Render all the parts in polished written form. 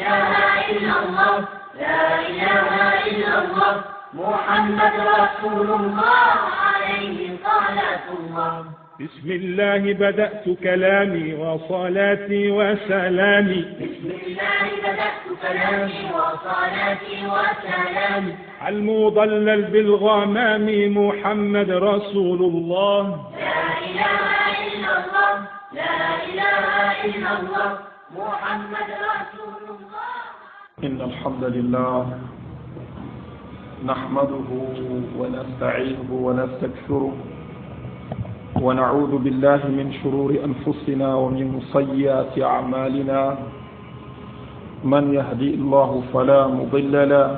إله إلا الله لا إله إلا الله محمد رسول الله عليه صلاة الله. بسم الله بدأت كلامي وصلاتي وسلامي. بسم الله بدأت كلامي وصلاتي وسلامي. المضلل بالغمام محمد رسول الله. لا إله إلا الله لا إله إلا الله محمد رسول الله. إن الحمد لله نحمده ونستعينه ونستغفره ونعوذ بالله من شرور أنفسنا ومن سيئات أعمالنا. من يهدي الله فلا مضل له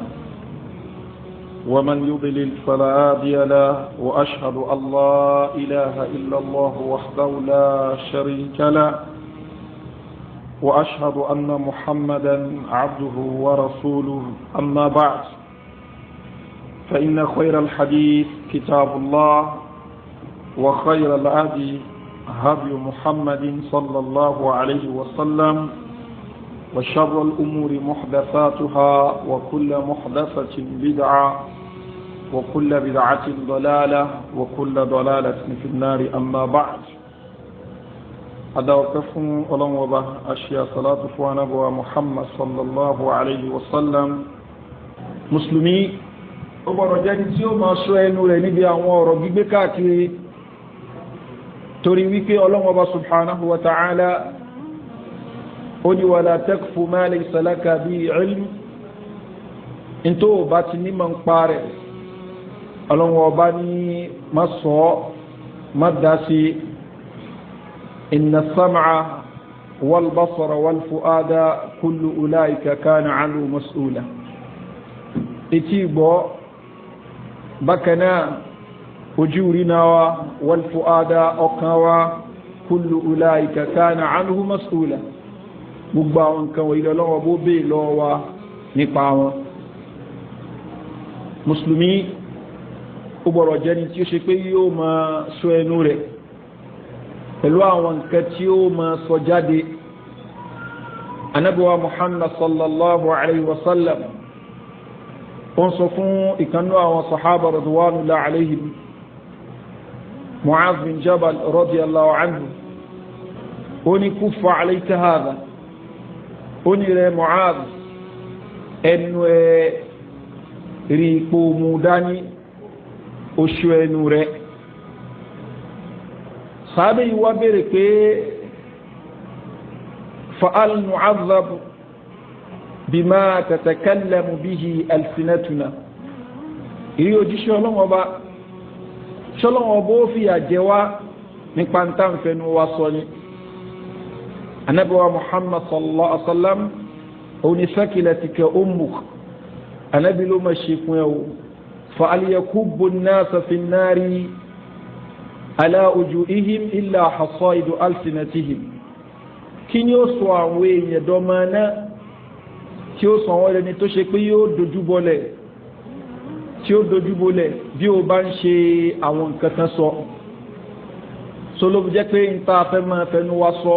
ومن يضلل فلا هادي له وأشهد أن لا إله إلا الله وحده لا شريك له وأشهد أن محمدا عبده ورسوله. أما بعد فإن خير الحديث كتاب الله وخير الهدي هدي محمد صلى الله عليه وسلم وشر الأمور محدثاتها وكل محدثة بدعة وكل بدعة ضلالة وكل ضلالة في النار. أما بعد أدعوكم الله وبه أشياء صلاة فوانبوى محمد صلى الله عليه وسلم. مسلمي ọgbọ̀rọ̀ jẹ́ni tí ó máa sọ ẹnu rẹ̀ níbi àwọn ọ̀rọ̀ gbígbé káàkiri torí wípé Ọlọ́hun Ọba subhanahu wa ta'ala ó ní wala taqfu ma laysa laka bihi ilm. in tó bá ti ní mọ̀ ń parẹ́ Ọlọ́hun Ọba ní má sọ má dá sí. inna as-sam'a wal basara wal fu'ada kullu ulaika kana 'anhu mas'ula. etí gbọ́ bákanáà ojú rína wa wal fu'ada ọkàn wa kullu ulaika kana 'anhu mas'ula. gbogbo àwọn nǹkan wọ̀nyí Ọlọ́hun bó bèè lọ́wọ́ wa nípa wọn. mùsùlùmí ó gbọ́dọ̀ jẹ́ni tí ó ṣe pé yóò máa sọ ẹnu rẹ̀ pẹ̀lú àwọn nǹkan tí ó máa sọ jáde. Ànábì wa Muhammad sallallahu alayhi wa sallam wọ́n sọ fún ìkanú àwọn sahaba radwanullahi alayhim Mu'adh bin Jabal radiyallahu anhu ó ní kuffa alayka hadha. ó ní rẹ̀ Mu'adh ẹnu ẹ̀ rí ipò mú dání oṣù ẹnu rẹ̀. sábẹ́ yìí wá bèèrè pé fa'al nu'adhab bima tatakallamu bihi alsinatuna. ìrí òjíṣẹ́ Ọlọ́hun Ọba ṣọ́lọ́wọ́ bó fi àjẹwá nípa ntànfẹ́nu wa sọ ni. Ànábì wa Muhammad sallallahu alaihi wasallam òní sakilatika ummuk. Ànábì ló máa ṣe fún ẹ o. fa al yakubbu an-nasa fi an-nari ala wujuhihim illa hasaidu alsinatihim. kí ni ó sọ àwọn èèyàn dọ́mọ náà tí ó sọ wọ́n lẹ́ni tó ṣe pé yóò dojúbolẹ̀ bí ó bá ń ṣe àwọn nǹkan tán sọ. so ló jẹ́ pé ń ta fẹ́ máa fẹnu wá sọ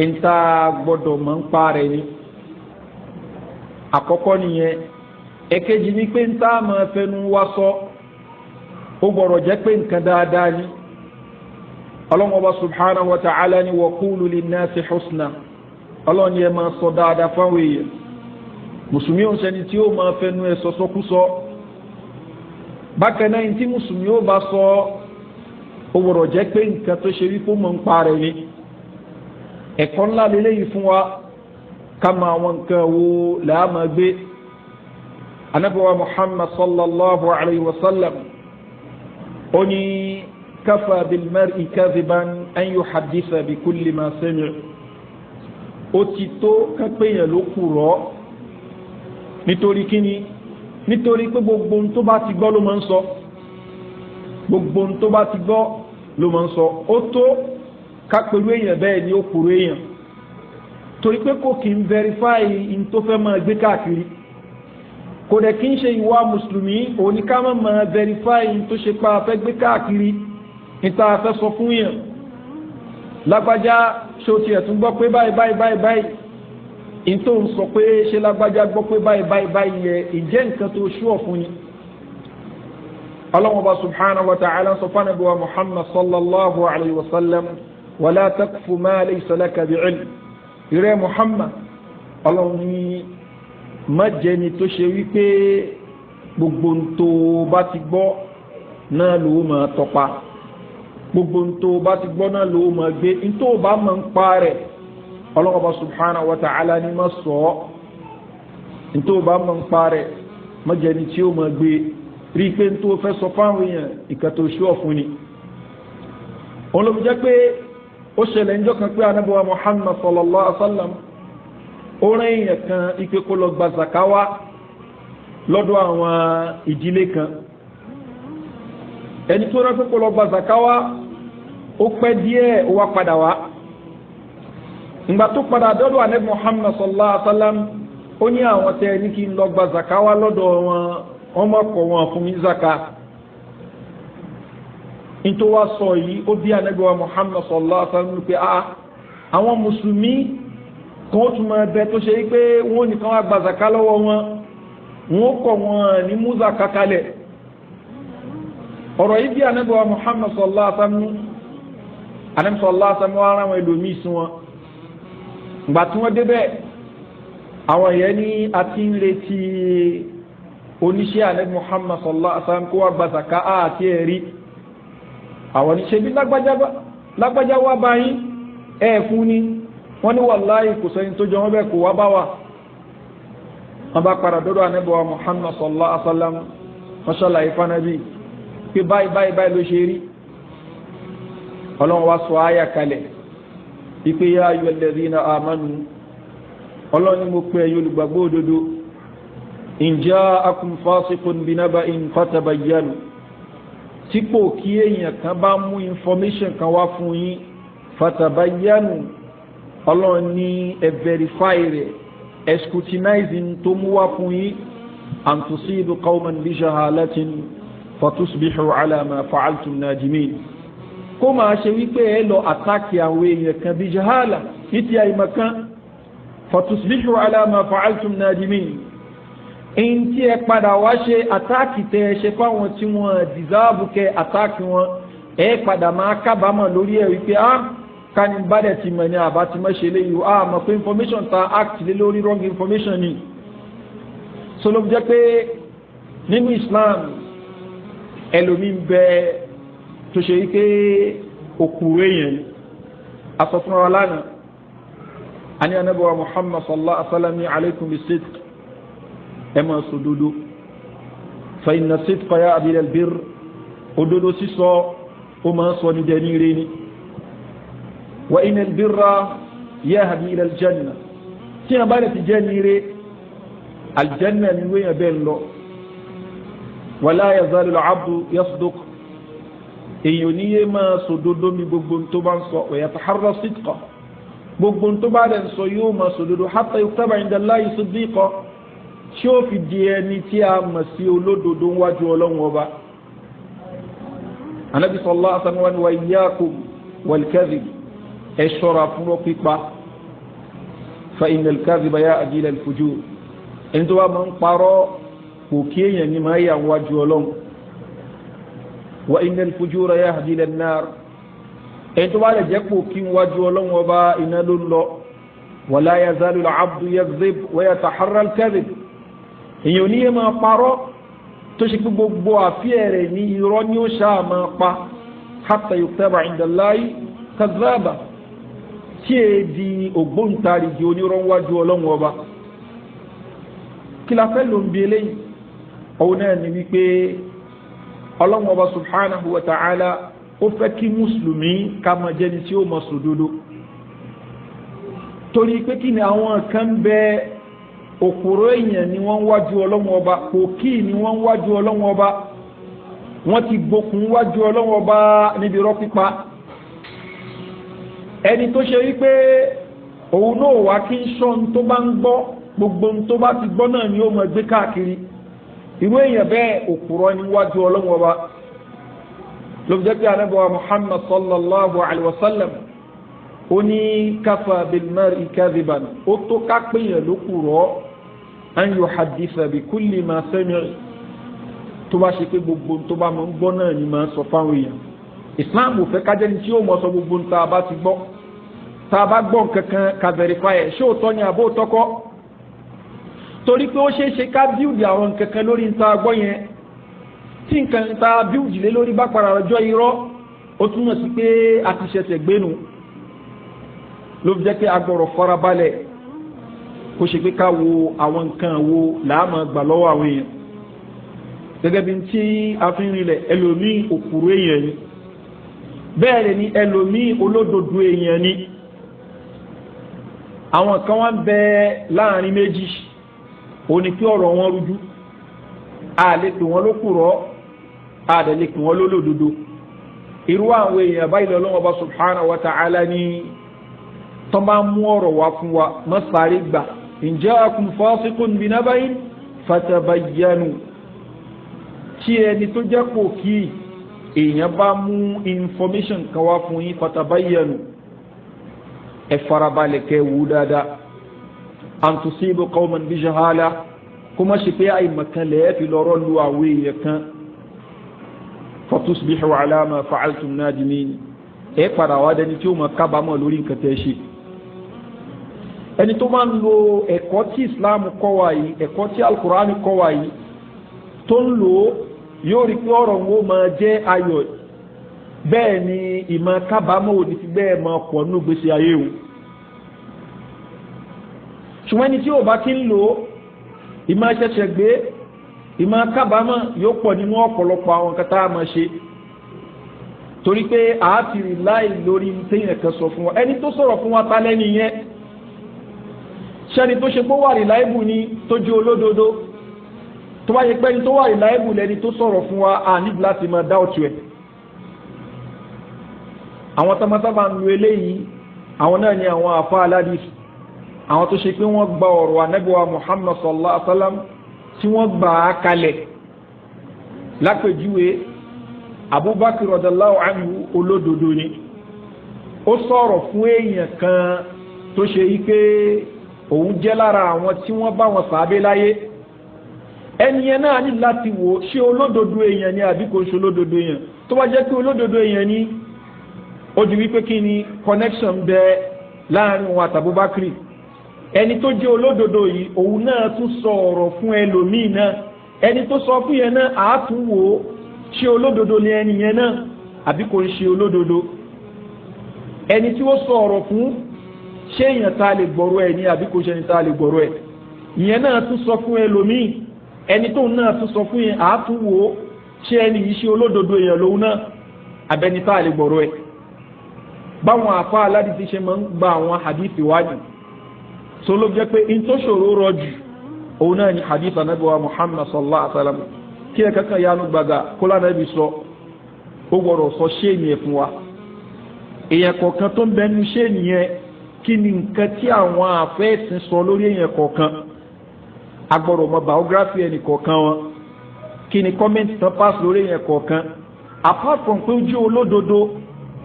ń ta gbọ́dọ̀ máa ń pa rẹ̀ ni. àkọ́kọ́ nìyẹn. èkejì ni pé ń ta máa fẹnu wá sọ ó gbọ́dọ̀ jẹ́ pé nǹkan dáadáa ni. Ọlọ́hun Ọba subhanahu wa ta'ala ni wa qulu linnasi husna. Ọlọ́hun ni ẹ máa sọ dáadáa fáwọn èèyàn. mùsùlùmí ò ń ṣẹni tí ó máa fẹnu ẹ sọsọkúsọ. bákan náà tí mùsùlùmí ó bá sọ ó gbọ́dọ̀ jẹ́ pé nǹkan tó ṣe wípé ó mọ̀ ń parẹ́ ni. ẹ̀kọ́ ńlá lélẹ́yìí fún wa ká mọ àwọn nǹkan wo làá máa gbé. Ànábì wa Muhammad sallallahu alayhi wa sallam ó ní kafa bil mar'i kadhiban an yuhaddisa bi kulli ma sami'a. ó ti tó kápẹ́yàn ló kúrọ́ nítorí kíni nítorí pé gbogbo ohun tó bá ti gbọ́ ló máa ń sọ. gbogbo ohun tó bá ti gbọ́ ló máa ń sọ. ó tó kápẹ́lú èèyàn bẹ́ẹ̀ ni ó kúrò èèyàn torí pé kò kí ń verify in tó fẹ́ máa gbé káàkiri. kò dẹ̀ kí ń ṣe ìwà mùsùlùmí òní ká máa verify in tó ṣe pa afẹ́ gbé káàkiri níta afẹ́ sọ fún yàn. lágbájá ṣó tiẹ̀ tún gbọ́ pé báyìí in tó ń sọ pé ṣe lágbájá gbọ́ pé báyìí yẹ ìjẹ́ nǹkan tó ṣúọ̀ fún ni. Allah subhanahu wa ta'ala sọ fún Ànábì wa Muhammad sallallahu alayhi wa sallam wala taqfu ma laysa laka bi'ilm. ìrẹ́ Muhammad Allah ní má jẹ́ ni tó ṣe wípé gbogbo tó bá ti gbọ́ náà ló máa tọpa, gbogbo tó bá ti gbọ́ náà ló máa gbé, in tó bá máa ń pa rẹ̀ Allah subhanahu wa ta'ala ni má sọ, in tó bá máa ń pa rẹ̀ má jẹ́ ni tí ó máa gbé, rí pé tó fẹ́ sọ fáwọn èèyàn ìkà tó ṣú ọ̀fún ni. òun ló fi jẹ́ pé ó ṣẹlẹ̀ níjọ́ kan pé Ànábì wa Muhammad sallallahu alaihi wa sallam ó rán èèyàn kan ike kó lọ gba zakawa lọ́dọ̀ àwọn ìdílé kan. ẹni tó rán pé kó lọ gba zakawa ó pẹ́ díẹ̀ ó wá padà wá. ìgbà tó padà dọ́dọ̀ Ànábì Muhammad sallallahu alaihi wa sallam ó ní àwọn tẹ́ ní kí n lọ gba zakawa lọ́dọ̀ wọn mọ̀ kọ̀ wọn fún mi zaka. nítorí wá sọ yìí ó bí Ànábì wa Muhammad sallallahu alaihi wa sallam pé àwọn mùsùlùmí kan ó tún máa bẹ tó ṣe pé wọ́n nìkan wá gba zaka lọ́wọ́ wọn wọ́n kọ̀ wọn ní mú zaka kalẹ̀. ọ̀rọ̀ yìí bí Ànábì wa Muhammad sallallahu alaihi wa sallam Ànábì sallallahu alaihi wa sallam wá rán àwọn ẹlòmíì sí wọn. ìgbà tí wọ́n débẹ̀ àwọn yẹn ní àti ń retí oníṣẹ́ Ànábì Muhammad sallallahu alaihi wa sallam kó wá gba zaka àti ẹ̀rí. àwọn oníṣẹ́ bí lágbájá wá báyìí ẹ̀ fún ni wọ́n ní wàláhì kò sẹ́yìn tó jọ wọ́n bẹ́ẹ̀ kò wá bá wa. wọ́n bá padà dọ́dọ̀ Ànábì wa Muhammad sallallahu alaihi wa sallam wọ́n ṣàlàyé fanabi pé báyìí ló ṣe rí. ọlọ́run wá sọ àyà kalẹ̀ ipe ya ayyuhal ladhina amanu ọlọ́run ni mo pè ẹ̀yin olùgbàgbọ́ òdodo in ja'akum fasiqun binaba'in fatabayyanu típò kí èèyàn kan bá mú information kan wá fún yín fatabayyanu ọlọ́run ní ẹ verify rẹ̀ scrutinizing tó mú wá fún yín an tusibu qawman bi jahalatin fatusbihu ala ma fa'altum nadimin. kó máa ṣe wípé ẹ lọ àtàkì àwọn èèyàn kan bí jahala ní ti àìmọ̀kan fatusbihu ala ma fa'altum nadimin. èyí tí ẹ padà wá ṣe àtàkì tẹ ẹ ṣe fáwọn tí wọ́n dìsáàbù kẹ àtàkì wọn ẹ padà máa kábàámọ̀ lórí ẹ wípé kani bàdẹ̀ ti mọ̀ ní àbá ti mọ̀ ṣe léyìí mọ̀ pé information ta act lé lórí wrong information ni. so ló jẹ́ pé nínú Islam ẹlòmí ń bẹ tó ṣe wípé òkúrò èèyàn ni asọ̀fúnra lánàá a ní Ànábì wa Muhammad sallallahu alaihi wa sallam ní alaykum bis-sidq ẹ máa sọ òdodo fa inna as-sidqa yahdi ila al-birr òdodo sísọ ó máa sọ ní dẹni ire ni wa inna al-birra yahdi ila al-janna tí a bá lè ti jẹ́ ní ire aljanna ni wéyàn bẹ́ẹ̀ lọ. wala yazalu al-abdu yasduq èyàn níye máa sòdodo mi gbogbo tó bá ń sọ wa yataharra sidqa gbogbo tó bá dẹ̀ ń sọ yóò máa sòdodo hatta yuktaba inda Allahi siddiqa tí ó fi di ẹni tí a mọ̀ sí olódodo wájú Ọlọ́run ọba. Ànábì sallallahu alaihi wasallam wa iyyakum wal-kadhib ẹ ṣọ́ra fún irọ́ pípa fa innal kadhiba yahdi ila al-fujur ẹni tó wá máa ń parọ́ kò kí èèyàn ní máa yà wájú Ọlọ́run. wa innal fujura yahdi ila an-nar ẹni tó bá lè jẹ́ pò kí wájú Ọlọ́run ọba iná ló ń lọ. wala yazalu al-abdu yakdhib wa yataharra al-kadhib èèyàn ò ní yẹ máa parọ́ tó ṣe pé gbogbo àfíẹ́ rẹ̀ ní irọ́ ní ó ṣáà máa pa hatta yuktaba inda Allahi kadhaba tí è di ògbóǹtarìgì onírọ́ wájú Ọlọ́run ọba. kí la fẹ́ ló ń bi eléyìí òun náà ni wípé Ọlọ́run ọba subhanahu wa ta'ala ó fẹ́ kí mùsùlùmí ká máa jẹ́ni tí ó máa sòdodo torí pé kí ni àwọn kan bẹ òkúrò èèyàn ni wọ́n wájú Ọlọ́run ọba òkì ni wọ́n wájú Ọlọ́run ọba wọ́n ti gbókun wájú Ọlọ́run ọba níbi irọ́ pípa. ẹni tó ṣe wípé òun náà wá kí ń ṣọ́ tó bá ń gbọ́ gbogbo tó bá ti gbọ́ náà ni ó máa gbé káàkiri irú èèyàn bẹ́ẹ̀ òkúrò níwájú Ọlọ́run ọba. ló fi jẹ́ pé Ànábì wa Muhammad sallallahu alaihi wa sallam ó ní kafa bil mar'i kadhiban ó tó ká péyàn ló kùrọ̀ an yuhadditha bi kulli ma sami'a tó bá ṣe pé gbogbo tó bá mọ̀ ń gbọ́ náà ni máa sọ fáwọn èèyàn. Islam ò fẹ́ kájẹ́ ní tí ó mọ̀ sọ gbogbo tá a bá ti gbọ́ tá a bá gbọ́ nǹkankan ká verify ẹ̀ ṣé òótọ́ ni àbó tọ́kọ́ torí pé ó ṣeé ṣe ká bíùdì àwọn nǹkankan lórí ta gbọ́ yẹn tí nǹkan ta bíùdì lé lórí bá padà rọjọ́ irọ́ ó túmọ̀ sí pé a ti ṣẹ̀ṣẹ̀ gbénu ló fi jẹ́ pé agbọ̀rọ̀ farabalẹ̀ kó ṣe pé ká wo àwọn nǹkan wo làámọ̀ gbà lọ́wọ́ àwọn èèyàn gẹ́gẹ́ bí tí a fi ń rinlẹ̀ ẹlòmíì òkúrò èèyàn ni bẹ́ẹ̀ ni ẹlòmíì olódodo èèyàn ni àwọn kan wá ń bẹ láàrin méjì ó ní kí ọ̀rọ̀ wọn rújú a lè pè wọ́n lókùrọ̀ a dẹ̀ lè pè wọ́n lólódodo irú àwọn èèyàn báyìí lọ́wọ́ bá subhanahu wa ta'ala ní tó bá mú ọ̀rọ̀ wá fún wa má sáré gbà in ja'akum fasiqun binaba'in fatabayyanu tí ẹni tó jẹ́ pò kí èèyàn bá mú information kan wá fún yín fatabayyanu ẹ farabalẹ̀ kẹ́ wò dáadáa an tusibu qawman bi jahala kó má ṣe pé àìmọ̀kan lẹ́ẹ̀ fi lọ́rọ́ lu àwọn èèyàn kan fatusbihu ala ma fa'altum nadimin ẹ padà wá dẹni tí ó mọ̀ kábàámọ̀ lórí nǹkan tẹ́ ṣe. ẹni tó máa ń lo ẹ̀kọ́ tí Islam kọ́ wa yìí ẹ̀kọ́ tí Al-Qur'an kọ́ wa yìí tó ń lò ó yóò rí pé ọ̀rọ̀ wo máa jẹ́ ayọ̀ bẹ́ẹ̀ ni ìmọ̀ kábàámọ̀ òdì ti bẹ́ẹ̀ máa pọ̀ nínú gbèsè ayé o. ṣùgbọ́n ẹni tí ò bá kí ń lò ó ìmọ̀ ṣẹ̀ṣẹ̀ gbé ìmọ̀ kábàámọ̀ yóò pọ̀ nínú ọ̀pọ̀lọpọ̀ àwọn nǹkan tá a máa ṣe torí pé a ti rí láì lórí téèyàn kan sọ fún wa ẹni tó sọ̀rọ̀ fún wa ta lẹ́ni yẹn ṣẹ́ni tó ṣe pé wà rí láìbù ni tó jẹ́ olódodo tó bá yẹ pé ẹni tó wà rí láìbù lẹ́ni tó sọ̀rọ̀ fún wa a níbi láti máa dá òtù ẹ̀. àwọn tamataba ń lo eléyìí àwọn náà ni àwọn àfa aládìsí àwọn tó ṣe pé wọ́n gba ọ̀rọ̀ anábíwá Muhammad sallallahu alaihi wa sallam tí wọ́n gbà á kalẹ̀ lápèjúwe Abubakar radallahu anhu olódodo ni ó sọ̀rọ̀ fún èèyàn kan tó ṣe yí pé òun jẹ́ lára àwọn tí wọ́n bá wọn sàábé láyé ẹniyẹn náà ní láti wò ṣé olódodo èèyàn ni àbí kò ṣe olódodo èèyàn tó bá jẹ́ pé olódodo èèyàn ni ó di wípé kí ni connection bẹ láàrin wọn àti Abubakar ẹni tó jẹ́ olódodo yìí òun náà tún sọ ọ̀rọ̀ fún ẹlòmíì náà ẹni tó sọ fún yẹn náà àá tún wò ó ṣé olódodo ni ẹni yẹn náà àbí kò ń ṣe olódodo ẹni tí ó sọ ọ̀rọ̀ fún ṣé èèyàn tá a lè gbọ́rọ̀ ẹ̀ ní àbí kò ṣe ẹni tá a lè gbọ́rọ̀ ẹ̀ ìyẹn náà tún sọ fún ẹlòmíì ẹni tóun náà tún sọ fún yẹn àá tún wò ó ṣé ẹni yìí ṣe olódodo èèyàn lòun náà àbẹ́ni tá a lè gbọ́rọ̀ ẹ̀ báwọn àfa aládìsí ṣe máa ń gba àwọn hadith wájú so ló jẹ́ pé in tó ṣòro rọjù òun náà ni hadith anabiwa Muhammad sallallahu alaihi wa sallam kí ẹ kankan yanu gbàgà kó lánàá ibi sọ ó gbọ́dọ̀ sọ ṣéènì ẹ̀ fún wa èèyàn kọ̀ọ̀kan tó ń bẹnu ṣéènì yẹn kí ni nǹkan tí àwọn àfẹ́ẹ̀sìn sọ lórí èèyàn kọ̀ọ̀kan a gbọ́dọ̀ mọ biography ẹnì kọ̀ọ̀kan wọn kí ni comment tán pass lórí èèyàn kọ̀ọ̀kan apart from pé ó jẹ́ olódodo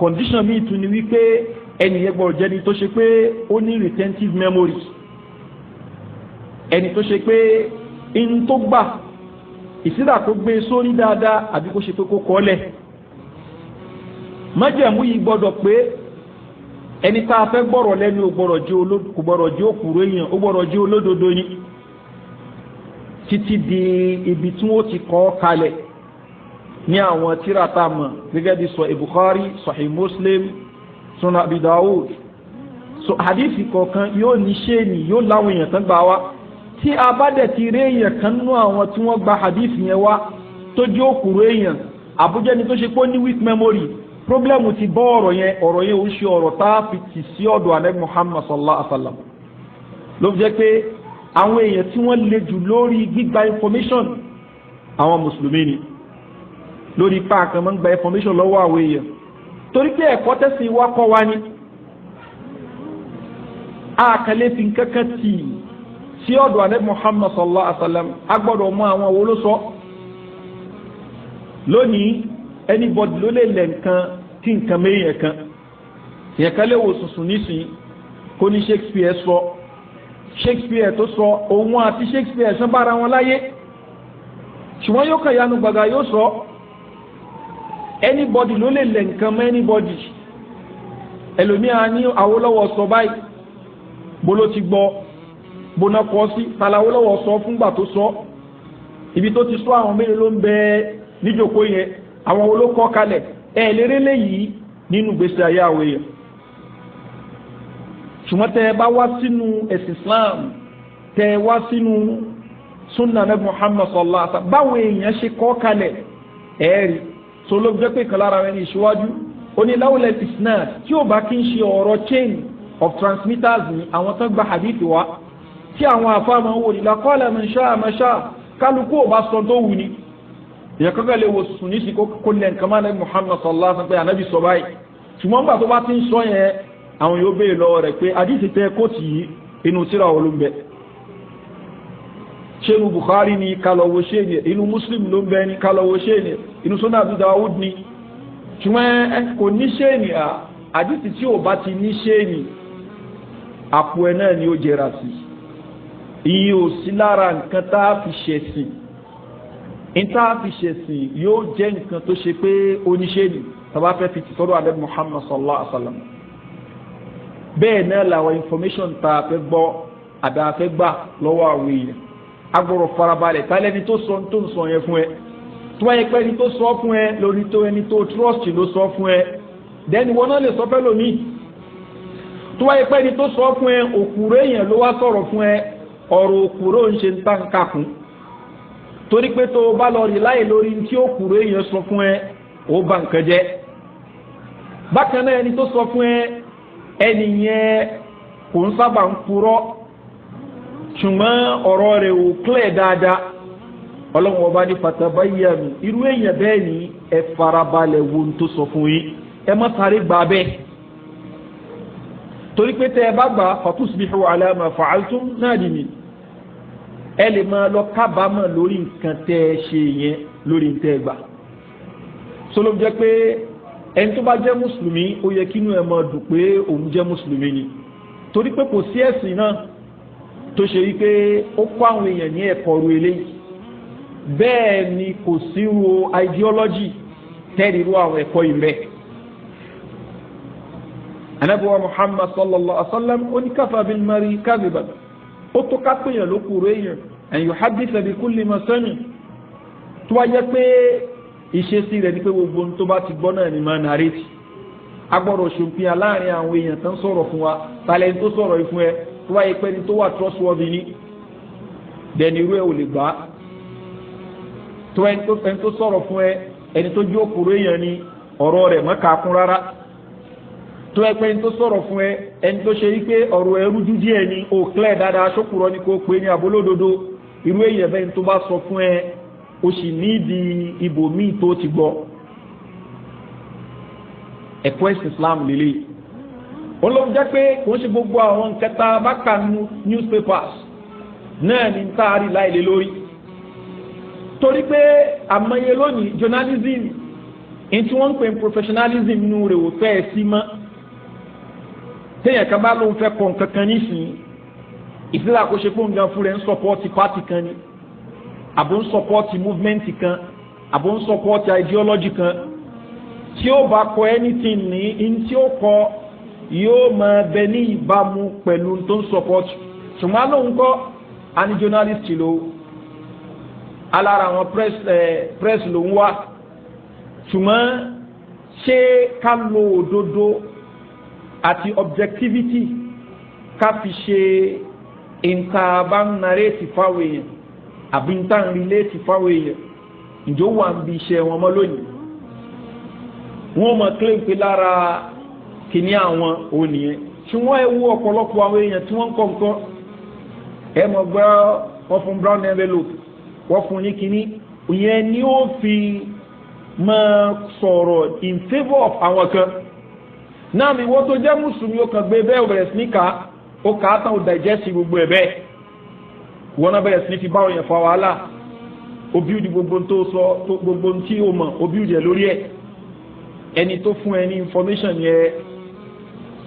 condition mi tún ni wípé ẹnìyẹn gbọ́dọ̀ jẹ́ni tó ṣe pé ó ní retentive memory ẹni tó ṣe pé in tó gbà ìsídà tó gbé sórí dáadáa àbí kó ṣe pé kó kọ́lẹ̀ májẹ̀mú yìí gbọ́dọ̀ pé ẹni tá a fẹ́ gbọ́rọ̀ lẹ́nu kò gbọ́dọ̀ jẹ́ òkúrò èèyàn ó gbọ́dọ̀ jẹ́ olódodo ni títí di ibi tí wọ́n ti kọ́ kalẹ̀ ní àwọn tírà tá a mọ̀ gẹ́gẹ́ bí sọ Bukhari Sahih Muslim Sunan Abi Dawud so hadithi kọ̀ọ̀kan yóò ní ṣéènì yóò láwọn èèyàn tán gbà wá tí a bá dẹ̀ ti rí èèyàn kan nú àwọn tí wọ́n gba hadith yẹn wá tó jẹ́ òkúrò èèyàn àbújá ni tó ṣe pé ní weak memory problem ti bọ́ ọ̀rọ̀ yẹn ó ṣe ọ̀rọ̀ tá a fi tì sí ọ̀dọ̀ Ànábì Muhammad sallallahu alaihi wa sallam ló fi jẹ́ pé àwọn èèyàn tí wọ́n le jù lórí gbígba information àwọn mùsùlùmí ni lórí páàkì máa ń gba information lọ́wọ́ àwọn èèyàn torí pé ẹ̀kọ́ tẹ́sí wa kọ́ wa ni àkàlẹ́ fi kankan tì sí ọ̀dọ̀ Ànábì Muhammad sallallahu alaihi wa sallam a gbọ́dọ̀ mọ àwọn wo ló sọ lónìí anybody ló lè lẹ̀ nǹkan tí nǹkan mẹ́yìn kan ìyẹn kan lè wò sùnsùn nísìnyí kó ní Shakespeare sọ Shakespeare tó sọ òun àti Shakespeare sán bára wọn láyé ṣùgbọ́n yóò kàn yanu gbàgà yóò sọ anybody ló lè lẹ̀ nǹkan mọ́ anybody ẹlòmíà ní Awólọ́wọ̀ sọ báyìí bolo ti gbọ́ bona kọ́ sí tala Awólọ́wọ̀ sọ fúngbà tó sọ ibi tó ti sọ àwọn mélòó ló ń bẹ níjòkó yẹn àwọn olókọ́ kalẹ̀ lérè léyìí nínú gbèsè ayé àwọn èèyàn ṣùgbọ́n tẹ́ ẹ bá wá sínú ẹ̀sìn Islam tẹ́ ẹ wá sínú sunna nabi Muhammad sallallahu alaihi wasallam báwo èèyàn ṣe kọ́ kalẹ̀ ẹ̀ẹ́rì tó ló jẹ́ pé kan lára rẹ̀ ní ìṣíwájú oníláwọlẹ̀ isnad tí ó bá kí ń ṣe ọ̀rọ̀ chain of transmitters ní àwọn tó gba hadith wa tí àwọn àfáàmà wò ní laqala man sha'a ma sha'a kálukú ò bá sọ tó wù ní ìyẹn kankan lè wo sùn ní sí kó lẹ̀ nǹkan máa nabi Muhammad sallallahu alaihi wasallam pé ànábì sọ báyìí ṣùgbọ́n gbà tó bá ti ń sọ yẹn àwọn yóò béèrè lọ́wọ́ rẹ̀ pé hadith tẹ kóòtù yìí inú tírà olóńbẹ ṣe inú Bukhari ni kálọ̀wọ́ ṣe ni inú Muslim ló ń bẹ ní kálọ̀wọ́ ṣe ni inú Sunan Abu Dawud ni ṣùgbọ́n kò ní ṣe ni àdìsí tí ò bá ti ní ṣe ni àpò ẹ̀ náà ni ó jẹra sí iye ò sí lára nǹkan tá a fi ṣẹ̀sìn ní tá a fi ṣẹ̀sìn yóò jẹ́ nǹkan tó ṣe pé oníṣe ni tàbá fẹ́ fi tìtọ́rọ̀ Ànábì Muhammad sallallahu alaihi wasallam bẹ́ẹ̀ náà làwọn information tá a fẹ́ gbọ́ àbí a fẹ́ gbà lọ́wọ́ àwọn èèyàn agbọ̀rọ̀ farabalẹ̀ tálẹ́ni tó sọ tó ń sọ yẹn fún ẹ tó wáyé pé ẹni tó sọ fún ẹ lórí tó ẹni tó trust ló sọ fún ẹ dẹ́ni wọn náà lè sọ fẹ́ lómi tó wáyé pé ẹni tó sọ fún ẹ òkúrò èèyàn ló wá sọ̀rọ̀ fún ẹ ọ̀rọ̀ òkúrò ń ṣe ń tà ń kàkún torí pé tó bá lọ rí láì lórí tí òkúrò èèyàn sọ fún ẹ ó bà nǹkan jẹ́ bákan náà ẹni tó sọ fún ẹ ẹni yẹn kò ń sábà ń purọ́ ṣùgbọ́n ọ̀rọ̀ rẹ̀ ò clear dáadáa ọlọ́run ọba ní fatabayyanu irú èèyàn bẹ́ẹ̀ ni ẹ farabalẹ̀ wo tó sọ fún yín ẹ má sáré gbà bẹ́ẹ̀ torí pé tẹ́ ẹ bá gbà fatusbihu ala ma fa'altum nadimin ẹ lè máa lọ kábàámọ̀ lórí nǹkan tẹ́ ẹ ṣe yẹn lórí nǹkan tẹ́ ẹ gbà sọlọ́ jẹ́ pé ẹni tó bá jẹ́ mùsùlùmí ó yẹ kínú ẹ máa dùn pé òun jẹ́ mùsùlùmí ni torí pé kò sí ẹ̀sìn náà tó ṣe wípé ó kọ́ àwọn èèyàn ní ẹ̀kọ́ ru eléyìí bẹ́ẹ̀ ni kò sí ru ideology tẹ́rì ru àwọn ẹ̀kọ́ ìrẹ́ anabuwa Muhammad sallallahu alaihi wa sallam ó ní kafa bil mari kadhiban ó tó ká péyàn ló kúrò èèyàn an yuhaddisa bi kulli ma sami tó wáyé pé ìṣesí rẹ̀ ní pé gbogbo tó bá ti gbọ́ náà ni máa nàrètì agbọ́dọ̀ ṣòfin láàrin àwọn èèyàn tán sọ̀rọ̀ fún wa tàlẹ́ tó sọ̀rọ̀ yìí fún ẹ tó wáyé pé ní tó wà trustworthy ní dẹni irú ẹ ò lè gbà tó ẹni tó sọ̀rọ̀ fún ẹ ẹni tó jó kúrò èèyàn ni ọ̀rọ̀ rẹ̀ mọ́ka kún rárá tó ẹ pé ní tó sọ̀rọ̀ fún ẹ ẹni tó ṣe wípé ọ̀rọ̀ ẹ rújú díẹ̀ ni ó clear dáadáa ṣókùrọ̀ ni kò pé ní abolódodo irú èèyàn bẹ́ẹ̀ tó bá sọ fún ẹ ó sì nídìí ibòmíì tó ti gbọ́ ẹ̀kọ́ ẹ̀sìn Islam lélẹ̀ olóhùn jẹ́ pé kò ń ṣe gbogbo àwọn nkẹta bákà newspapers náà ní ntaari láìlé lórí torí pé àmọye lónìí journalism in tí wọ́n ń pè ní professionalism nínú rẹ̀ ò fẹ́ sí mọ́ téèyàn kan bá lóun fẹ́ kọ́ nǹkan kan nísìnyí ìsìlẹ̀ àkóṣe fún nǹkan fún rẹ̀ ń support party kan ni àbò ń support movement kan àbò ń support ideology kan tí ó bá kọ anything ní in tí ó kọ yóò máa bẹ ní ìbámu pẹ̀lú tó ń support ṣùgbọ́n lóun kọ́ ani journalist ló alára àwọn press ló ń wá ṣùgbọ́n ṣé ká lo òdodo àti objectivity ká fi ṣe ìntàbánnarétì fáwọn èèyàn àbí ìntànrìlétì fáwọn èèyàn ìjọ wà ń bí iṣẹ́ wọn mọ́ lónìí wọ́n mọ̀ claim pé lára kìíní àwọn ònìyàn tí wọ́n ẹ wo ọ̀pọ̀lọpọ̀ àwọn èèyàn tí wọ́n ń kọ̀ọ̀kan ẹ mọ̀ gbọ́ wọ́n fún brown envelope wọ́n fún ní kìíní ìyẹn ni ó fi máa sọ̀rọ̀ in favour of àwọn kan náà mi wọ́n tó jẹ́ mùsùlùmí ó kàn gbé bẹ́ẹ̀ bẹ̀rẹ̀ sí ní ká ó kà á tán ó digest gbogbo ẹ̀ bẹ́ẹ̀ wọ́n náà bẹ̀rẹ̀ sí ní fi bá òyìn fa wàhálà ó build gbogbo tó sọ gbogbo tí ó mọ̀ ó build ẹ̀ lórí ẹ̀ ẹni tó fún ẹ ní information yẹn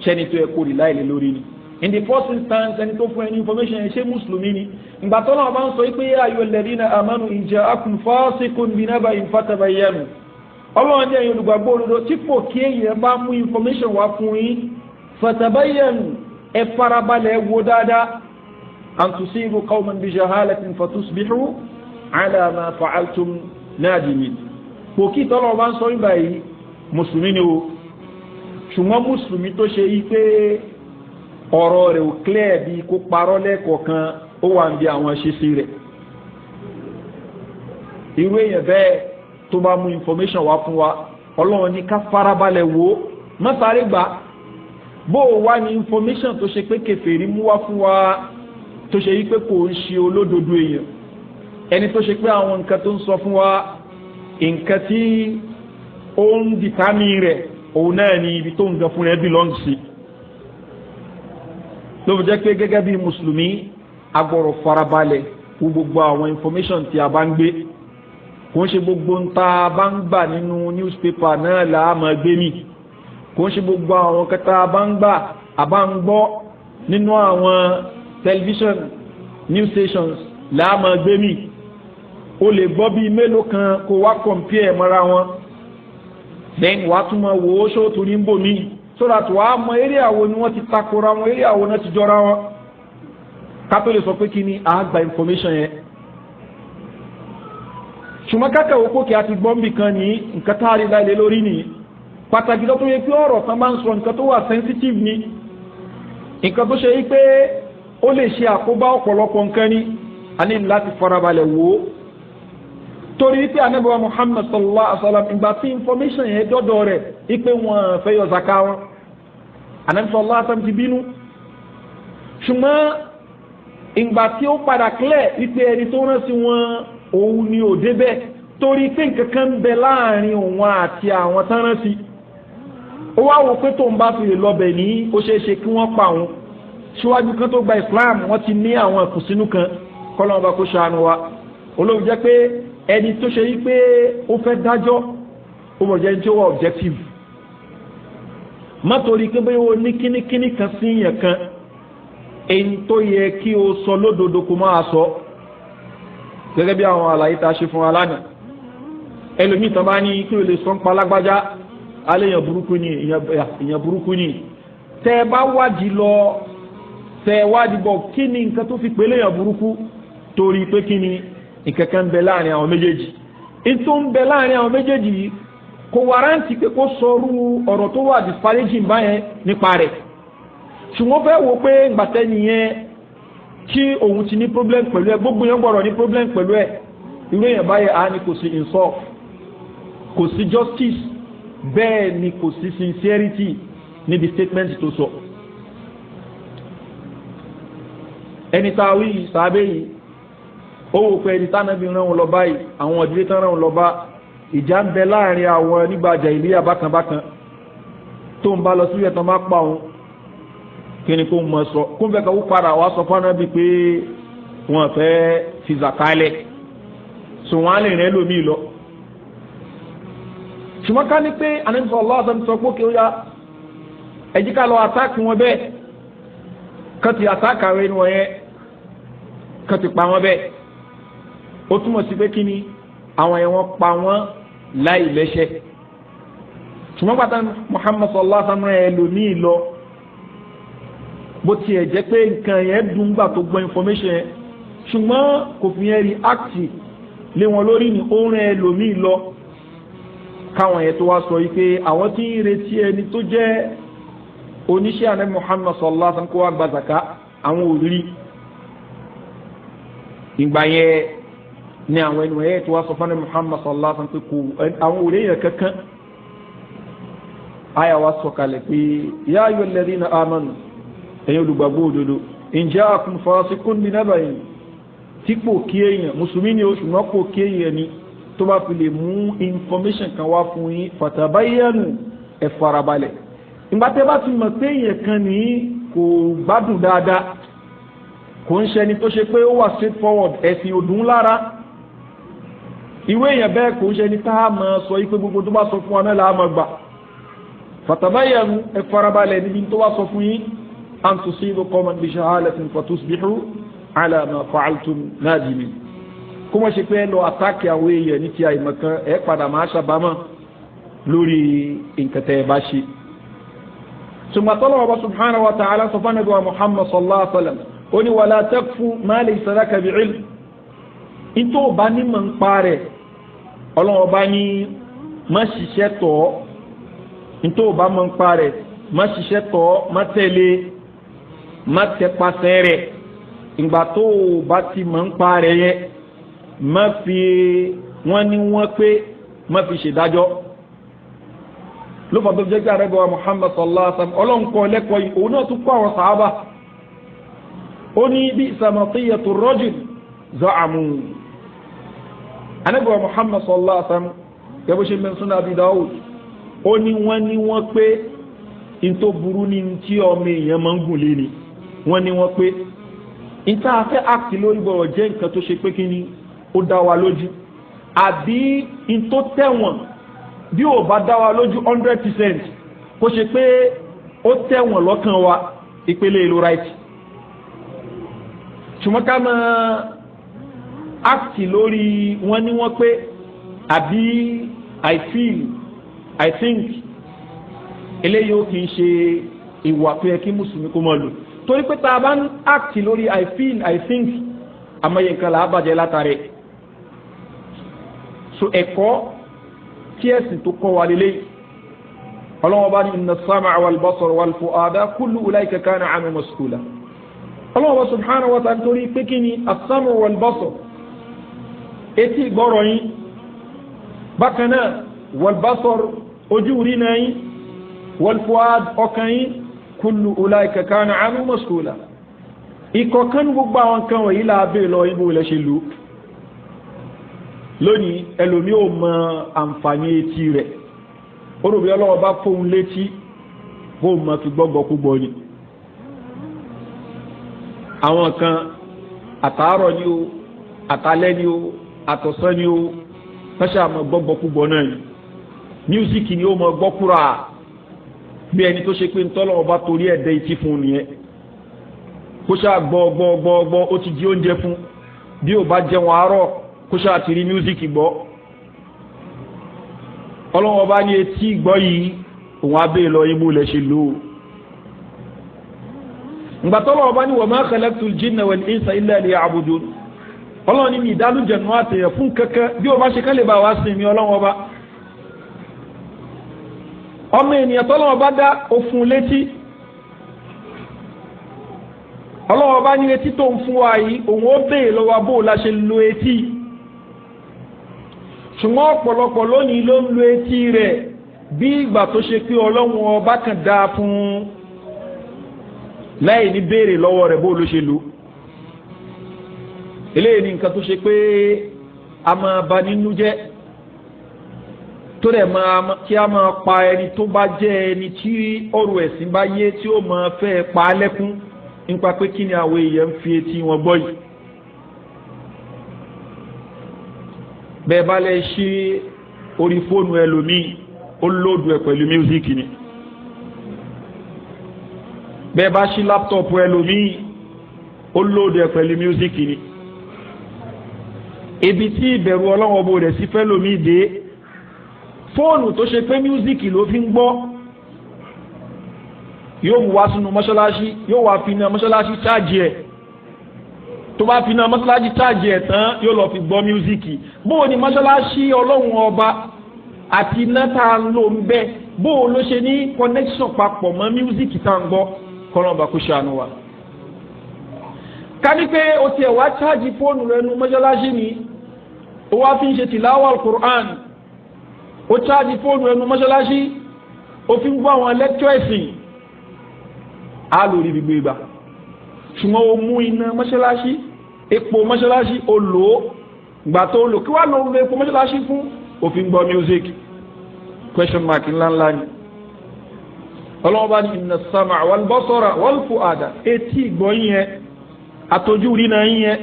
ṣẹ́ni tó yẹ kó rí láìlè lórí ni. In the first instance ẹni tó fún ẹni information ẹ ṣé mùsùlùmí ni ìgbà tó náà bá ń sọ pé ayyuhal ladhina amanu in ja'akum fasiqun binaba'in fatabayyanu ọlọ́run jẹ́ olùgbàgbọ́ òdodo tí kò kí èèyàn bá mú information wá fún yín fatabayyanu ẹ farabalẹ̀ wo dáadáa an tusibu qawman bi jahalatin fatusbihu ala ma fa'altum nadimin kò kí tọ́lọ́ bá ń sọ nígbà yìí mùsùlùmí ni o ṣùgbọ́n mùsùlùmí tó ṣe yí pé ọ̀rọ̀ rẹ̀ ò clear bí kó parọ́ lẹ́kọ̀ọ̀kan ó wà ń bí àwọn ṣíṣí rẹ̀ irú èèyàn bẹ́ẹ̀ tó bá mú information wá fún wa ọlọ́run ní ká farabalẹ̀ wò ó mọ́sáré gbà bó o wá ní information tó ṣe pé kèfèrí mú wá fún wa tó ṣe yí pé kò ń ṣe olódodo èèyàn ẹni tó ṣe pé àwọn nǹkan tó ń sọ fún wa nǹkan tí ó ń dìtámì rẹ̀ òun náà ni ibi tó ń gan fún rẹ̀ belong sí ló fi jẹ́ pé gẹ́gẹ́ bí mùsùlùmí agbọ̀rọ̀ farabalẹ̀ fún gbogbo àwọn information tí a bá ń gbé kò ń ṣe gbogbo ń ta bá ń gbà nínú newspaper náà là á máa gbé mi kò ń ṣe gbogbo àwọn kẹta bá ń gbà a bá ń gbọ́ nínú àwọn television news stations là á máa gbé mi o lè gbọ́ bíi mélòó kan kó wá compare mọ́ra wọn then wàá tún máa wò ó ṣó torí ń bò mí so that wàá mọ eré àwo ni wọ́n ti takora wọn eré àwo náà ti jọra wọn ká tó lè sọ pé kí ni àgbà information yẹn ṣùgbọ́n kákà òkú kí a ti gbọ́n bì kan ní nǹkan tá a rí láìlé lórí nìyí pàtàkì tó yẹ pé ọ̀rọ̀ tán bá ń sọ nǹkan tó wà sensitive ni nǹkan tó ṣe yí pé ó lè ṣe àkóbá ọ̀pọ̀lọpọ̀ nǹkan ni a ní láti farabalẹ̀ wò ó torí pé Ànábì wa Muhammad sallallahu alaihi wasallam ìgbà tí information yẹn dọ́dọ̀ rẹ̀ ipe wọn fẹ́ yọ zaka wọn Ànábì sallallahu alaihi wasallam ti bínú ṣùgbọ́n ìgbà tí ó padà clear ipe ẹni tó rán sí wọn òun ni ò débẹ̀ torí pé nǹkan kan bẹ láàrin òun àti àwọn tán rán sí ó wá wò pé tó ń bá fi lè lọbẹ̀ ní ó ṣeé ṣe kí wọ́n pa òun síwájú kan tó gba Islam wọ́n ti ní àwọn ìkùnsínú kan kọ́lọ́mù bá kó ṣàánú wa olóòwò jẹ́ pé ẹni tó ṣe yí pé ó fẹ́ dájọ́ ó mọ̀ jẹ́ ní tí ó wà objective má torí pé bóyá o ní kíníkíní kan sí yẹn kan èyí tó yẹ kí o sọ lódodo kó máa sọ gẹ́gẹ́ bí àwọn àlàyé tá a ṣe fún wa lánàá ẹlòmíì tán bá ní kí o lè sọ ń pa lágbájá alẹ́ èèyàn burúkú ni èèyàn burúkú ni tẹ́ ẹ bá wádìí lọ tẹ́ ẹ wádìí bọ̀ kí ni nǹkan tó fi pè léèyàn burúkú torí pé kí ni nǹkan kan ń bẹ láàrin àwọn méjèèjì ètò ń bẹ láàrin àwọn méjèèjì yìí kò wárántì pé kó sọrú ọ̀rọ̀ tó wà disparaging báyẹn nípa rẹ̀ ṣùgbọ́n fẹ́ wo pé gbàtẹ́ nìyẹn kí òun ti ní problem pẹ̀lú ẹ gbogbo yẹn gbọ́dọ̀ ní problem pẹ̀lú ẹ irú èèyàn báyẹn á ní kò sí insult kò sí justice bẹ́ẹ̀ ni kò sí sincerity níbi statement tó sọ ẹni tá a wí sábẹ́ yìí ó wò pé ẹni tánàbí rán wọn lọ báyìí àwọn ìdílé tán rán wọn lọ bá ìjà ń bẹ láàrin àwọn nígbàjà ìlú àbákanbákan tó ń bá lọ sílẹ̀ tán bá pa òun kí ni kó mọ̀ sọ kó ń fẹ́ kó padà wá sọ fún anábì pé wọ́n fẹ́ fi zàkálẹ̀ sùn wọ́n á lè rẹ́ lómi lọ ṣùgbọ́n ká ní pé anábì sallallahu alaihi wasallam sọ pé kí ó yá ẹjí ká lọ àtáàkì wọn bẹ́ẹ̀ kán ti àtáàkì àwọn ẹni wọ̀nyẹn kán ti pa wọn bẹ́ẹ̀ ó túmọ̀ sí pé kí ni àwọn ẹ̀wọ̀n pa wọ́n láì lẹ́ṣẹ̀ ṣùgbọ́n pàtàkì Muhammad sallallahu alaihi wasallam ẹlòmíì lọ bó tiẹ̀ jẹ́ pé nǹkan yẹn dùn gbà tó gbọ́ information yẹn ṣùgbọ́n kò fi yẹn react lé wọn lórí ní ó rán ẹlòmíì lọ káwọn yẹn tó wá sọ yìí pé àwọn tí ń retí ẹni tó jẹ́ oníṣẹ́ àná Muhammad sallallahu alaihi wasallam kó wá gba zaka àwọn ò rí ìgbà yẹn ní àwọn ẹnu ẹ̀ tó wá sọ fún Muhammad sallallahu alaihi wasallam pé kò àwọn òré yẹn kankan àyà wa sọ kalẹ̀ pé ya ayyuhal ladhina amanu ẹ̀yin olùgbàgbọ́ òdodo in ja'akum fasiqun binaba'in tí kò kí èèyàn mùsùlùmí ni oṣù náà kò kí èèyàn ni tó bá fi lè mú information kan wá fún yín fatabayyanu ẹ farabalẹ̀ ìgbà tẹ́ bá ti mọ̀ pé èèyàn kan ní kò gbádùn dáadáa kò ń ṣẹni tó ṣe pé ó wà straight forward ẹ̀sìn òdùn lára ìwé èèyàn bẹ́ẹ̀ kò ń ṣẹni tá a máa sọ yí pé gbogbo tó bá sọ fún wa náà là á máa gbà fatabayanu ẹ farabalẹ̀ níbi tó wá sọ fún yín an tusibu qawman bi shahalatin fatusbihu ala ma fa'altum nadimin kó mọ̀ ṣe pé lọ àtàkì àwọn èèyàn ní ti àìmọ̀kan ẹ padà máa ṣàbámọ̀ lórí nǹkan tẹ́ ẹ bá ṣe. sùmọ́tọ́lọ́ ọba subhanahu wa ta'ala sọ fún ẹgbẹ́ muhammad sallallahu alaihi wa sallam ó ní wala taqfu ma laysa laka bi'ilm ìtò bá ní mọ̀ ń parẹ́ ọlọ́wọ́ bá ní má ṣiṣẹ́ tọ́ ìtò bá mọ̀ ń parẹ́ má ṣiṣẹ́ tọ́ má tẹ̀lé má tẹpasẹ̀ rẹ̀ ìgbà tó bá ti mọ̀ ń parẹ́ yẹ má fi wọ́n ní wọ́n pé má fi ṣèdájọ́ ló fà tó jẹ́ kí arẹ́gbẹ̀wá muhammad sallallahu alaihi wa sallam ọlọ́nkọ́ lẹ́kọ̀ọ́ yìí òun náà tún kọ́ àwọn sàábà ó ní bí samatiyatu rajul za'amu anẹ́gbẹ̀wá muhammad sallallahu alaihi wa sallam yẹ bó ṣe mẹ́ sunan abi dawud ó ní wọ́n pé in tó burú ní tí ọmọ èèyàn máa ń gùn lé ni wọ́n ní wọ́n pé in tá a fẹ́ àkì lórí bọ̀rọ̀ jẹ́ nǹkan tó ṣe pé kí ni ó dá wa lójú àbí in tó tẹ̀wọ̀n bí ò bá dá wa lójú 100% kó ṣe pé ó tẹ̀wọ̀n lọ́kàn wa ìpele ìlú right ṣùgbọ́n ká máa àkì lórí wọ́n ní wọ́n pé àbí I feel I think eléyìí ó kì í ṣe ìwà tó yẹ kí mùsùlùmí kó máa lò torí pé tá a bá ń act lórí I feel I think àmọye nǹkan là á bàjẹ́ látàrí so ẹ̀kọ́ tí ẹ̀sìn tó kọ́ wa lélẹ́yìí ọlọ́wọ́ bá ní inna as-sam'a wal-basara wal-fu'ada kullu ulaika kana 'anhu mas'ula ọlọ́wọ́ subhanahu wa ta'ala torí pé kí ni as-sam'u wal-basar etí gbọ́rọ̀ yín bákan náà wal-basar ojú rí náà yín wal-fu'ad ọkàn yín kullu ulaika kana 'anhu mas'ula ìkọ̀kan gbogbo àwọn kan wọ̀nyí láàbẹ̀ lọ ibò ilẹ̀ ṣe lò lónìí ẹlòmí ò mọ àǹfààní etí rẹ̀ ó rò bí ọlọ́wọ́ bá fóun létí kó mọ fi gbọ́gbọ́ púpọ̀ ni àwọn kan àtàárọ̀ ni ó àtàlẹ́ ni ó àtọ̀sán ni ó fẹ́ṣẹ́ àmọ́ gbọ́gbọ́ púpọ̀ náà ni mísíkì ni ó mọ gbọ́kúrà bí ẹni tó ṣe pé ntọ́lọ́wọ́ bá torí ẹ̀dẹ́ etí fún un nìyẹn kó ṣáà gbọ́ ó ti di oúnjẹ fún bí ó bá jẹun àárọ̀ kó ṣáà ti rí mísíkì gbọ́ ọlọ́wọ́ bá ní etí gbọ́ yìí òun abẹ́ lọ imú lẹ̀ ṣe lò ǹgbàtọ́lọ́wọ́ bá ní wa ma khalaqtul jinna wal insa illa liya'budun ọlọ́wọ́ ní mi ìdálójẹ̀nù àtẹ̀yẹ̀ fún kẹ́kẹ́ bí ó bá ṣe kálẹ̀ bá wá sí mi ọlọ́wọ́ bá ọmọ ènìyàn tọ́lọ́wọ́ bá dá òfun létí ọlọ́wọ́ bá ní etí tó ń fún wa yìí òun ó bèè lọ́wọ́ bó la ṣe lo etí ṣùgbọ́n ọ̀pọ̀lọpọ̀ lónìí ló ń lo etí rẹ̀ bí ìgbà tó ṣe pé ọlọ́run ọba kan dá fún láì ní béèrè lọ́wọ́ rẹ̀ bó ló ṣe lò eléyìí ní nǹkan tó ṣe pé a máa bà nínú jẹ́ tó rẹ̀ kí a máa pa ẹni tó bá jẹ́ ẹni tí ọ̀rọ̀ ẹ̀sìn bá yé tí ó máa fẹ́ pa á lẹ́kún nípa pé kí ni àwọn èèyàn ń fi etí wọn gbọ́ yìí bẹ́ẹ̀ bá lè ṣe orí fóònù ẹlòmíì ó lóòdù ẹ̀ pẹ̀lú mísíkì ni bẹ́ẹ̀ bá ṣí láptọ̀pù ẹlòmíì ó lóòdù ẹ̀ pẹ̀lú mísíkì ni ibi tí ìbẹ̀rù ọlọ́wọ́ bó rẹ̀ sí fẹ́lòmíì dé fóònù tó ṣe pé mísíkì ló fi ń gbọ́ yóò mú wá sínú mọ́ṣáláṣí yóò wá fi iná mọ́ṣáláṣí chájì ẹ̀ tó bá fi iná mọ́ṣáláṣí chájì ẹ̀ tán yóò lọ fi gbọ́ mísíkì bóò ni mọ́ṣáláṣí ọlọ́run ọba àti iná tá a ń lò ń bẹ́ bóò ló ṣe ní connection papọ̀ mọ́ mísíkì tá a ń gbọ́ kọ́nọ̀bà kó ṣàánú wa. ká ní pé o tiẹ̀ wá chájì fóònù rẹ nu mọ́ṣáláṣí ni ó wá fi ń ṣe tìláwà al-Qur'an ó chájì fóònù rẹ nu mọ́ṣáláṣí ó fi ń gbọ́ àwọn lẹ́kítọ̀ ẹ̀sìn á lórí gbígbé ìgbà ṣùgbọ́n o mú iná mọ́ṣáláṣí epo mọ́ṣáláṣí o lò ó gbà tó lò kí wá ló ń lo epo mọ́ṣáláṣí fún òfin gbọ́ music question mark ńláńlá ni ọlọ́wọ́ bá ní inna as-sam'a wal basara wal fu'ada etí ìgbọ́ yẹn àtọ́jú rí náà yẹn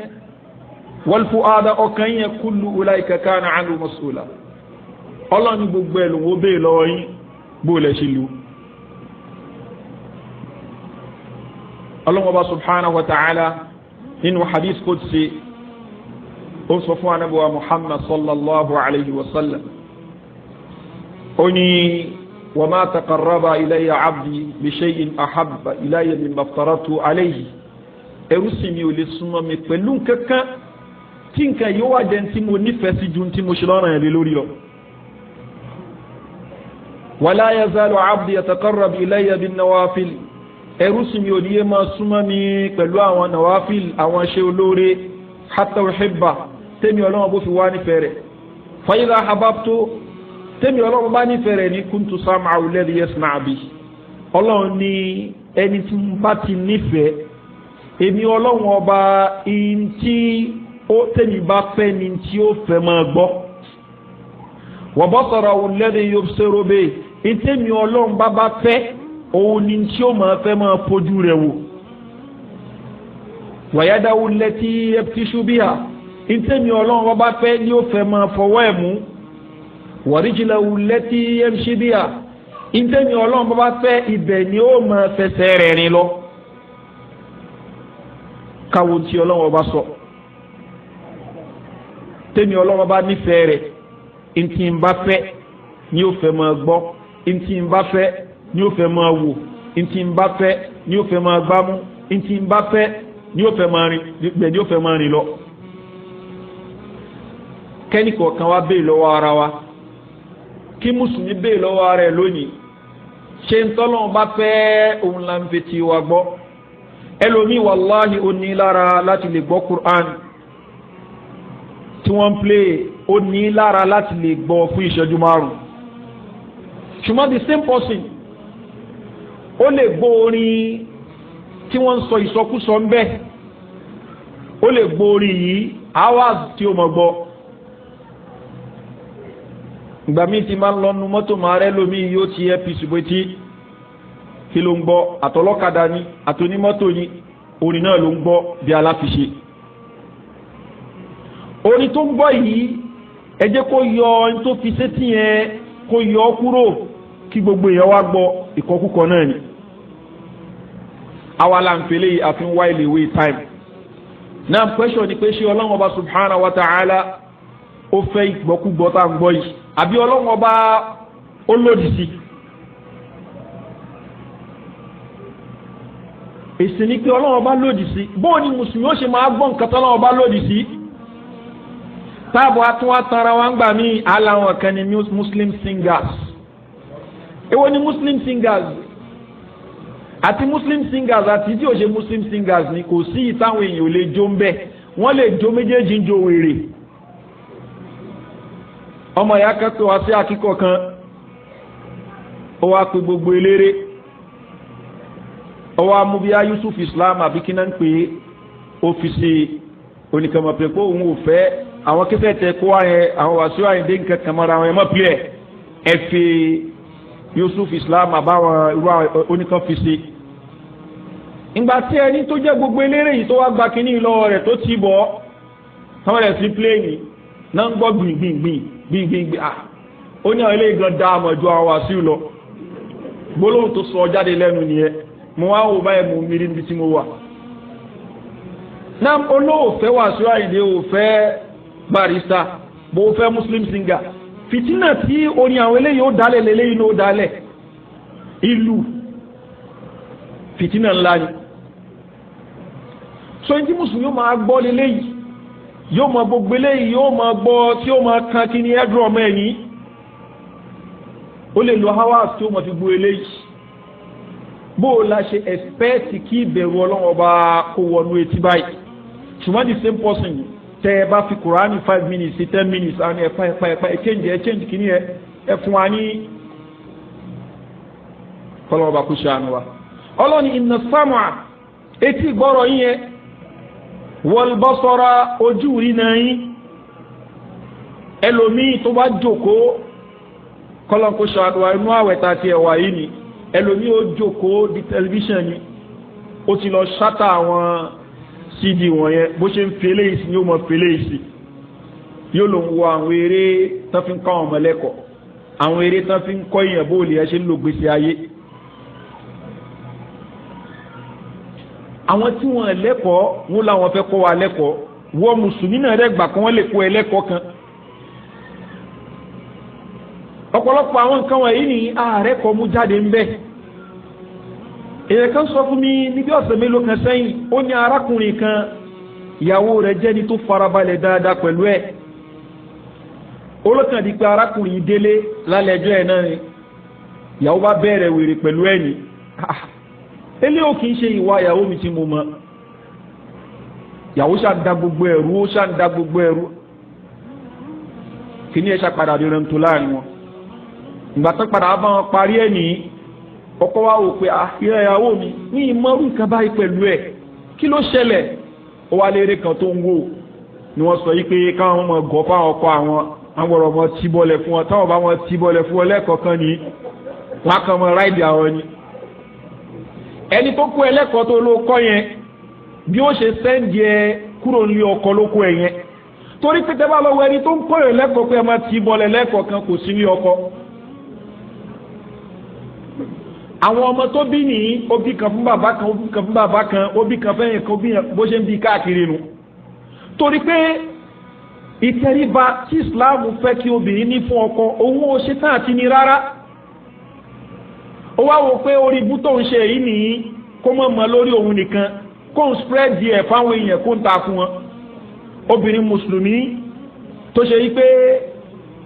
wal fu'ada ọkàn yẹn kullu ulaika kana 'anhu mas'ula ọlọ́ni gbogbo ẹ̀ lòun ó bèè lọ́wọ́ yín bó lẹ̀ ṣe lù Allah subhanahu wa ta'ala nínú hadith qudsi ó sọ fún Ànábì wa Muhammad sallallahu alayhi wa sallam ó ní wa ma taqarraba ilayya abdi bi shay'in ahabba ilayya mimma aftaratu alayhi ẹrú sì mi ò lè súnmọ́ mi pẹ̀lú kankan tí nǹkan yóò wá jẹ́ tí mo nífẹ̀ẹ́ sí ju tí mo ṣe lọ́rùn yẹn lé lórí lọ. wala yazalu abdi yataqarrab ilayya bin nawafil ẹrú sì mi ò ní yé máa súnmọ́ mi pẹ̀lú àwọn nawafil àwọn ṣe olóore hatta uhibba tẹ́mi ọlọ́run bó fi wá nífẹ̀ẹ́ rẹ̀ fa idha ahbabtu tẹ́mi ọlọ́run bá nífẹ̀ẹ́ rẹ̀ ní kuntu sam'ahu alladhi yasma'u bihi ọlọ́run ní ẹni tí mo bá ti nífẹ̀ẹ́ èmi ọlọ́run ọba ìntí ó tẹ́mi bá fẹ́ ni tí ó fẹ́ máa gbọ́ wa basarahu alladhi yubsiru bihi ìtẹ́mi ọlọ́run bá fẹ́ òun ni tí ó máa fẹ́ máa fojú rẹ̀ wò wa yadahu allati yabtishu biha ìtẹ́mi ọlọ́run bá fẹ́ ni ó fẹ́ máa fọwọ́ ẹ̀ mú wa rijlahu allati yamshi biha ìtẹ́mi ọlọ́run bá fẹ́ ibẹ̀ ni ó máa fẹsẹ̀ rẹ̀ rìn lọ káwo tí ọlọ́run bá sọ tẹ́mi ọlọ́run bá nífẹ̀ẹ́ rẹ̀ ntí n bá fẹ́ ni ó fẹ́ máa gbọ́ ntí n bá fẹ́ ni ó fẹ́ máa wò ntí n bá fẹ́ ni ó fẹ́ máa gbámú ntí n bá fẹ́ ni ó fẹ́ máa rìn bẹ́ẹ̀ ni ó fẹ́ máa rìn lọ. kẹ́ni kọ̀ọ̀kan wá béè lọ́wọ́ ara wa kí mùsùlùmí béè lọ́wọ́ ara ẹ̀ lónìí ṣé ń tọ́lọ́run bá fẹ́ òun là ń fetí wa gbọ́ ẹlòmíì wàláhì ó ní lára láti lè gbọ́ Qur'an tí wọ́n ń play ó ní lára láti lè gbọ́ fún ìṣẹ́jú márùn-ún ṣùgbọ́n the same person ó lè gbọ́ orin tí wọ́n ń sọ ìsọkúsọ ń bẹ ó lè gbọ́ orin yìí hours tí ó mọ̀ gbọ́ ìgbà míì ti máa ń lọ́nu mọ́tò máa rẹ́ lómi yóò ti ẹ́pìsì bó ti kí ló ń gbọ́ àtọlọ́kadà ni àtonímọ́tò ni orin náà ló ń gbọ́ bí aláfiṣe orin tó ń gbọ́ yìí ẹ jẹ́ kó yọ ẹni tó fi sétí yẹn kó yọ ọ́ kúrò kí gbogbo èèyàn wá gbọ́ ìkọkúkọ náà ni àwa là ń fele yìí àfi ń wá ilé ìwé time náà question ni pé ṣé ọlọ́run ọba subhanahu wa ta'ala ó fẹ́ ìgbọ́kúgbọ́ tá à ń gbọ́ yìí àbí ọlọ́run ọba ó lòdì sí èsì ni pé ọlọ́run ọba lòdì sí bóò ni mùsùlùmí ó ṣe máa gbọ́ nǹkan tó ọlọ́run ọba lòdì sí táàbù àtúwà tara wa ń gbà mí aláwọn kan ní muslim singers èwo ni muslim singers àti muslim singers àti tí ò ṣe muslim singers ni kò sí ìtàwọn èèyàn ò lè jó ń bẹ wọ́n lè jó méjèèjì ń jó wèrè ọmọ ìyá kẹ́kọ̀ọ́ wá sí akíkọ̀ kan ó wá pe gbogbo eléré ó wá mú bíi Yusuf Islam àbí kí náà ń pè é ọ́fíìsì oníkàmọ̀ pé kó òun ò fẹ́ àwọn kẹsẹ̀ tẹ kó wáyé àwọn wàásù àyíndé nǹkan kàmọ́ra àwọn ẹ̀mọ́ pilẹ̀ ẹ fi Yusuf Islam àbáwọn irú oníkan fi ṣe. ìgbà tí ẹni tó jẹ́ gbogbo eléré yìí tó wá gba kínní lọ́wọ́ rẹ̀ tó ti bọ̀ táwọn ẹ̀ sí pléènì náà ń gbọ́ gbìngbìngbìn ó ní àwọn eléyìí gan dá àmọ̀jọ àwọn wàásù lọ gbólóhùn tó sọ jáde lẹ́nu nìyẹn mo wá wò báyìí mo mírí níbi tí mo wà. náà olóòfẹ́ wàásù àyíndé òfẹ́ barista bó fẹ́ muslim singer fìtínà tí orin àwọn eléyìí ó dálẹ̀ lélẹ́yìn ló dálẹ̀ ìlú fìtínà ńlá ni so ní tí mùsùlùmí yóò máa gbọ́ lélẹ́yìí yóò máa gbogbo eléyìí yóò máa gbọ́ tí ó máa kan kí ni ẹ̀dùn ọmọ ẹ̀yìn ó lè lo hours tí ó máa fi gbọ́ eléyìí bó o la ṣe expect kí ìbẹ̀rù ọlọ́run ọba kó wọnú etí báyìí ṣùgbọ́n the same person yìí tẹ ẹ bá fi Kùránì 5 minutes sí 10 minutes àwọn ẹ̀pá change kìíní ẹ fún wa ní kọlọ́wọ́ bá kú ṣàánú wa ọlọ́ni inna sam'a etí gbọ́rọ̀ yín yẹn wal basara ojú rí náà yín ẹlòmíì tó bá jókòó kọlọ́n kó ṣàánú wa inú àwẹ̀ta ti ẹ̀wà yìí ni ẹlòmíì ó jókòó di tẹlifíṣàn ni ó ti lọ ṣátà àwọn cd wọ̀nyẹn bó ṣe ń fi eléyìí sí yóò mọ̀ fi eléyìí sí yóò lò ń wo àwọn eré tán fi ń kọ́ ọmọ lẹ́kọ̀ọ́ àwọn eré tán fi ń kọ́ èèyàn bó lè ṣe ń lò gbèsè ayé àwọn tí wọ́n lẹ́kọ̀ọ́ wọn làwọn fẹ́ kọ́ wa lẹ́kọ̀ọ́ wọ́n mùsùlùmí náà rẹ̀ gbà kán wọ́n lè kọ́ ẹ lẹ́kọ̀ọ́ kan. ọ̀pọ̀lọpọ̀ àwọn nǹkan wọ̀nyí ni ààrẹ kọ́ mú jáde ń bẹ̀. èèyàn kan sọ fún mi níbi ọ̀sẹ̀ mélòó kan sẹ́yìn ó ní arákùnrin kan ìyàwó rẹ̀ jẹ́ni tó farabalẹ̀ dáadáa pẹ̀lú ẹ̀. olókàn di pé arákùnrin délé lálẹ́ ẹjọ́ ẹ̀ náà ni ìyàwó bá bẹ̀rẹ̀ wèrè pẹ̀lú ẹ̀ ni. eléyìí ò kì í ṣe ìwà ìyàwó mi tí mo mọ̀. ìyàwó ṣáà ń da gbogbo ẹ̀rú ó ṣáà ń da gbogbo ẹ̀rú. kí ni ẹ ṣàpadà rí rẹ̀ ń tó láàrin wọn. ìgbà tó padà bá wọn parí ẹ̀ nìyí ọkọ wa wò pé ìyàwó mi ní ìmọ̀rú nǹkan báyìí pẹ̀lú ẹ̀ kí ló ṣẹlẹ̀ ó wá lérè kan tó ń wò ni wọ́n sọ yí pé káwọn ọmọ gọ́ fáwọn ọkọ àwọn ọ̀rọ̀ ọmọ tí bọ́lẹ̀ fún wọn táwọn bá wọn tí bọ́lẹ̀ fún wọn lẹ́ẹ̀kọ̀ọ̀kan ni wọ́n á kàn mọ́ ráìdì àwọn ni. ẹni tó kó ẹlẹ́kọ̀ọ́ tó ló kọ́ yẹn bí ó ṣe sẹ́ǹdì ẹ kúrò nílé ọkọ ló kó ẹ yẹn torí pé tẹ́bá lọ́wọ́ ẹni tó ń kọ́ ẹ lẹ́kọ̀ọ́ pé ẹ máa tí bọ́lẹ̀ lẹ́ẹ̀kọ̀ọ̀kan kò sí ní ọkọ. àwọn ọmọ tó bí nìyí ó bí kan fún bàbá kan ó bí kan fún bàbá kan ó bí kan fẹ́yìn kan ó bí bó ṣe ń bí káàkiri nu torí pé ìtẹríba tí Islam fẹ́ kí obìnrin ní fún ọkọ òun ò ṣe tán àti ní rárá ó wá wò pé orí ibú tó ń ṣe èyí nìyí kó mọ̀ mọ́ lórí òun nìkan kó ń spread díẹ̀ fáwọn èèyàn kó ń ta fún wọn obìnrin mùsùlùmí tó ṣe yí pé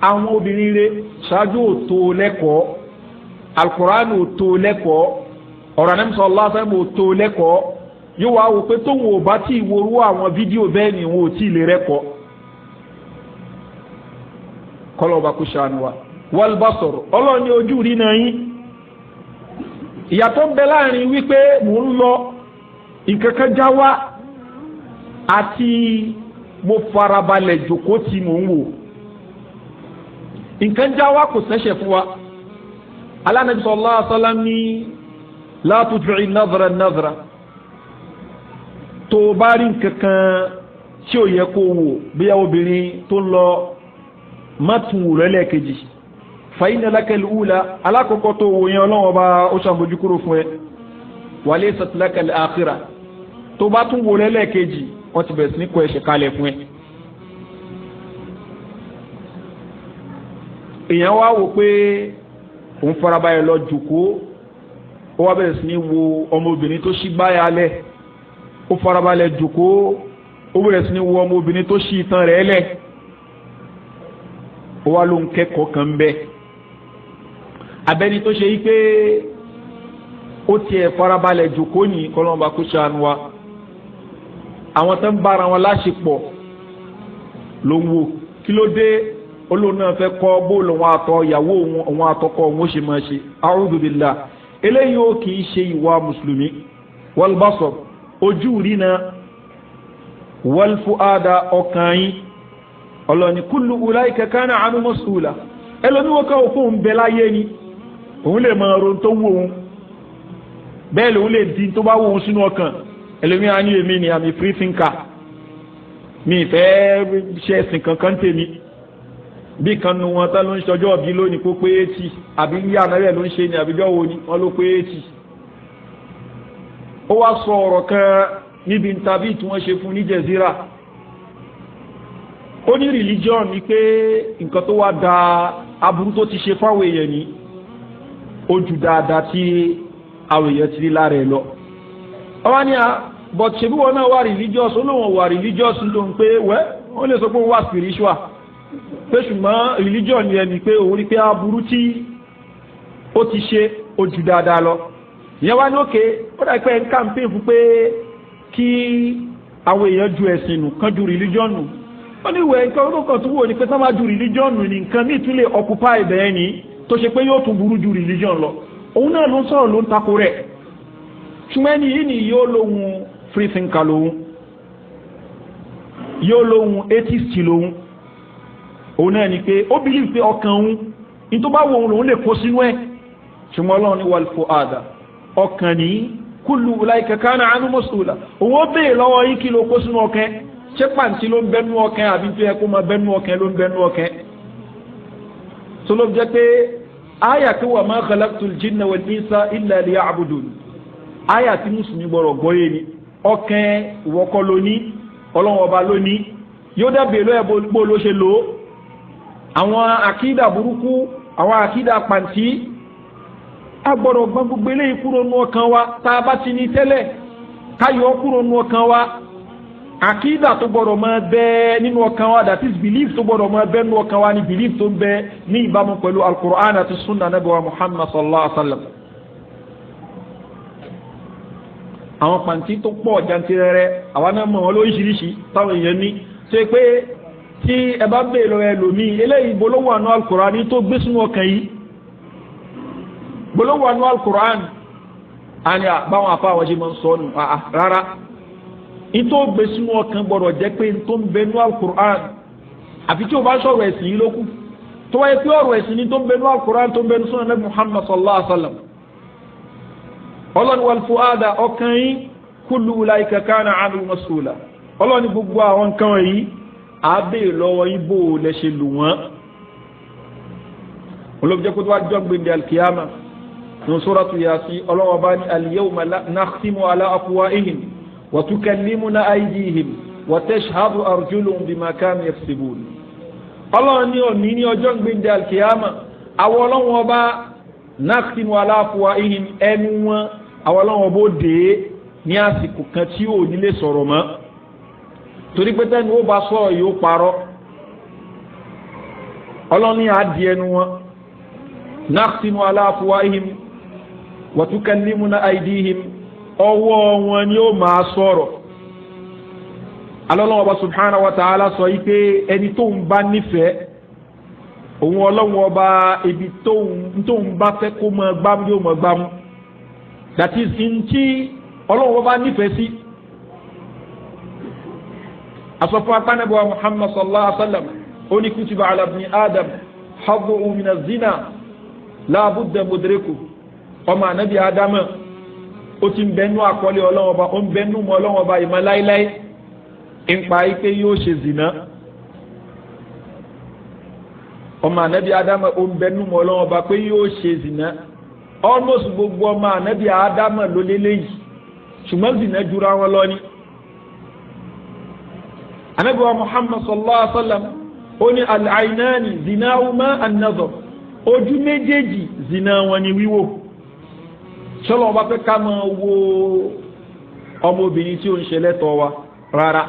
àwọn obìnrin rẹ̀ ṣáájú òtó lẹ́kọ̀ọ́ Al-Qur'an òtó lẹ́kọ̀ọ́ ọ̀rọ̀ Ànábì sallallahu alaihi wasallam òtó lẹ́kọ̀ọ́ yóò wá wò pé tóun ò bá tí ì worú àwọn fídíò bẹ́ẹ̀ ni wọn ò tí ì lè rẹ́kọ̀ọ́ kọlọba kò ṣàánú wa walbasor ọlọ́run ní ojú rí náà yín ìyàtọ̀ ń bẹ láàrin wípé mò ń lọ nǹkan kan já wá àti mo farabalẹ̀ jòkó tí mò ń wò nǹkan já wá kò ṣẹ̀ṣẹ̀ fún wa Ànábì sallallahu alaihi wasallam ní la tud'i nadhra tó bá rí nǹkan kan tí ò yẹ kó wò bí obìnrin tó lọ mátùn rẹ̀ lẹ́ẹ̀kejì fàyínà lákàlì ùlà alákọ̀ọ́kọ́ tó wòyàn ọlọ́wọ́ bá ó ṣàmójú kúrò fún ẹ wà lè sàtìlákàlì àkírà tó bá tún wò lẹ́ẹ̀kejì wọ́n ti bẹ̀rẹ̀ sí ní kọ́ ẹ̀ṣẹ̀ kalẹ̀ fún ẹ. èèyàn wá wò pé òun farabalẹ̀ lọ jòkó ó wá bẹ̀rẹ̀ sí ní wo ọmọbìnrin tó ṣí gbáyà lẹ̀ ó farabalẹ̀ jòkó ó bẹ̀rẹ̀ sí ní wo ọmọbìnrin tó ṣí itan rẹ̀ lẹ̀ ó wá ló ń kẹ́kọ̀ọ́ kan bẹ́ẹ̀ abẹ́ni tó ṣe yí pé ó tiẹ̀ farabalẹ̀ jòkó ní kọ́lọ́mọba kó ṣàánú wa àwọn tó ń bára wọn láṣepọ̀ ló ń wò kí ló dé olóòórùn náà fẹ́ kọ́ bóòlù wọn àtọ ìyàwó òun àtọkọ òun ó ṣe máa ṣe a'udhu billah eléyìí ó kì í ṣe ìwà mùsùlùmí wal basar ojú rí na wal fuada ọkàn yín ọlọ́ni kullu ulaika kana anhu mas'ula ẹlòmíwọ́ ká òkú ń bẹ láyé ni òun lè máa ron tó wù òun bẹ́ẹ̀ lòun lè di tó bá wù òun sínú ọkàn ẹlòmí á ní èmi ni àmì free thinker mi fẹ́ ṣe ẹ̀sìn kankan tèmi bí kan nu wọn tán ló ń ṣọjọ́ ọ̀bí lónìí kó pé 80 àbí ń yá ànáyẹ̀ ló ń ṣe ni àbíjọ́ wo ni wọ́n ló pé 80 ó wá sọ ọ̀rọ̀ kan níbi tàbí tí wọ́n ṣe fún ní Jazira ó ní religion ni pé nǹkan tó wá da aburú tó ti ṣe fáwọn èèyàn ní ojú dáadáa tí àwọn èèyàn ti rí lára ẹ̀ lọ. ọwọ́ ni but ṣe bí wọn náà wà religious olóhùn wà religious tó ń pé wọ́n lè sọ pé wọ́n wà spiritual pé ṣùgbọ́n religion yẹn ni pé òun rí pé aburú tí ó ti ṣe ojú dáadáa lọ. ìyẹn wá ní òkè ó dà pé ń campaign fún pé kí àwọn èèyàn ju ẹ̀sìn nù kán ju religion nù wọ́n ní ìwẹ̀ nǹkan olókan tó wò ní pé sábà ju religion ní nǹkan ní ìtúlẹ̀ occupy bẹ́ẹ̀ ni tó ṣe pé yóò tún burú ju religion lọ òun náà ló ń sọ̀rọ̀ ló ń tako rẹ̀ ṣùgbọ́n ẹni yìí ni yóò lóhun free thinker lóhun yóò lóhun atheist lóhun òun náà ni pé ó believe pé ọkàn òun ní tó bá wọ òun lòun lè kó sínú ẹ̀ ṣùgbọ́n Ọlọ́run ní wal fuada ọkàn ní kullu ulaika kana anhu mas'ula òun ó béè lọ́wọ́ yín kí ló kó sínú ọkàn ṣé pàǹtí ló ń bẹnu ọkàn àbí tó yẹ kó máa bẹnu ọkàn ló ń bẹnu ọkàn tó ló jẹ́ pé àyà tí wa ma khalaqtul jinna wal insa illa liya'budun àyà tí mùsùlùmí gbọ́rọ̀ gbọ́yé ni ọkàn ìwọ́kọ́ lóní ọlọ́run ọba lóní yóò dẹ́bẹ̀ ló ẹ̀bọ̀ gbó ló ṣe lò àwọn àkídà burúkú àwọn àkídà pàǹtí agbọ́dọ̀ gbọ́n gbogbo eléyìí kúrò nú ọkàn wa tá a bá ti ní tẹ́lẹ̀ káyọ̀ kúrò nú ọkàn wa àkídà tó gbọ́dọ̀ máa bẹ nínú ọkàn wa that is belief tó gbọ́dọ̀ máa bẹ nínú ọkàn wa ni belief tó ń bẹ ní ìbámu pẹ̀lú al-Qur'an àti sunna nabi wa Muhammad sallallahu alaihi wa sallam. àwọn pàǹtí tó pọ̀ jantirẹrẹ àwọn náà mọ̀ wọn lóríṣiríṣi táwọn èèyàn ní ṣe pé tí ẹ bá bèèrè lọ ẹlòmíì eléyìí bolówó àánú al-Qur'an ní tó gbé sínú ọkàn yìí bolówó àánú al-Qur'an àni àbáwọn afá àwọn ṣe máa ń sọ nù rárá ìtò gbé sínú ọkàn gbọdọ̀ jẹ́ pé tó ń bẹ nú al-Qur'an àfi tí o bá sọ̀rọ̀ ẹ̀sìn yìí lókù tó wáyé pé ọ̀rọ̀ ẹ̀sìn ní tó ń bẹ nú al-Qur'an tó ń bẹ nú sunnah Nabi Muhammad sallallahu alaihi wa sallam ọlọ́ni wal-fu'ada ọkàn yìí kullu ulaika kana anhu mas'ula ọlọ́ni gbogbo àwọn nǹkan wọ̀nyí àbẹ̀ lọ́wọ́ ibo lẹ́ṣẹ̀ lù wọ́n olóòjẹ́ kó tó wá jọ́ gbé ní al-qiyama ní suratu Yasin ọlọ́wọ́ bá ní al-yawma nakhtimu ala afwahihim wa tukallimuna aydihim wa tashhadu arjuluhum bima kanu yaksibun ọlọ́ni òní ní ọjọ́ gbé ní al-qiyama àwọn ọlọ́wọ́ bá nakhtimu ala afwahihim ẹnu wọn àwọn ọlọ́wọ́ bó dé ní àsìkò kan tí ò nílé sọ̀rọ̀ mọ́ torí pé tẹ́ni ó bá sọ̀rọ̀ yóò parọ́ ọlọ́ni àdí ẹnu wọn nakhtimu ala afwahihim wa tukallimuna aydihim ọwọ́ wọn ni ó máa sọ̀rọ̀ alọ́lọ́wọ́ bá subhanahu wa ta'ala sọ yí pé ẹni tó ń bá nífẹ̀ẹ́ òun ọlọ́wọ́ bá ibi tó ń bá fẹ́ kó mọ gbámú yóò mọ gbámú that is in tí ọlọ́wọ́ bá nífẹ̀ẹ́ sí asọ́fún apánẹ́bọ̀ Muhammad sallallahu alaihi wa sallam ó ní kutiba ala ibni Adam hadduhu min az-zina la budda mudriku ọmọ ànábì Ádámù ó ti ń bẹnu àkọlé ọlọ́wọ́ bá ó ń bẹnu mọ́ ọlọ́wọ́ bá ìmọ̀ láíláí ń pa ipé yóò ṣe zina ọmọ ànábì Ádámù ó ń bẹnu mọ́ ọlọ́wọ́ bá pé yóò ṣe zina almost gbogbo ọmọ ànábì Ádámù ló lélẹ́yìí ṣùgbọ́n zina jura wọn lọ ní ànábì wa Muhammad sallallahu alaihi wa sallam ó ní al-aynani zinahuma an-nazar ojú méjèèjì zina wọn ni wíwò ṣọlọ́ ọba fẹ́ ká máa wo ọmọbìnrin tí ó ń ṣe lẹ́tọ̀ọ́ wa rárá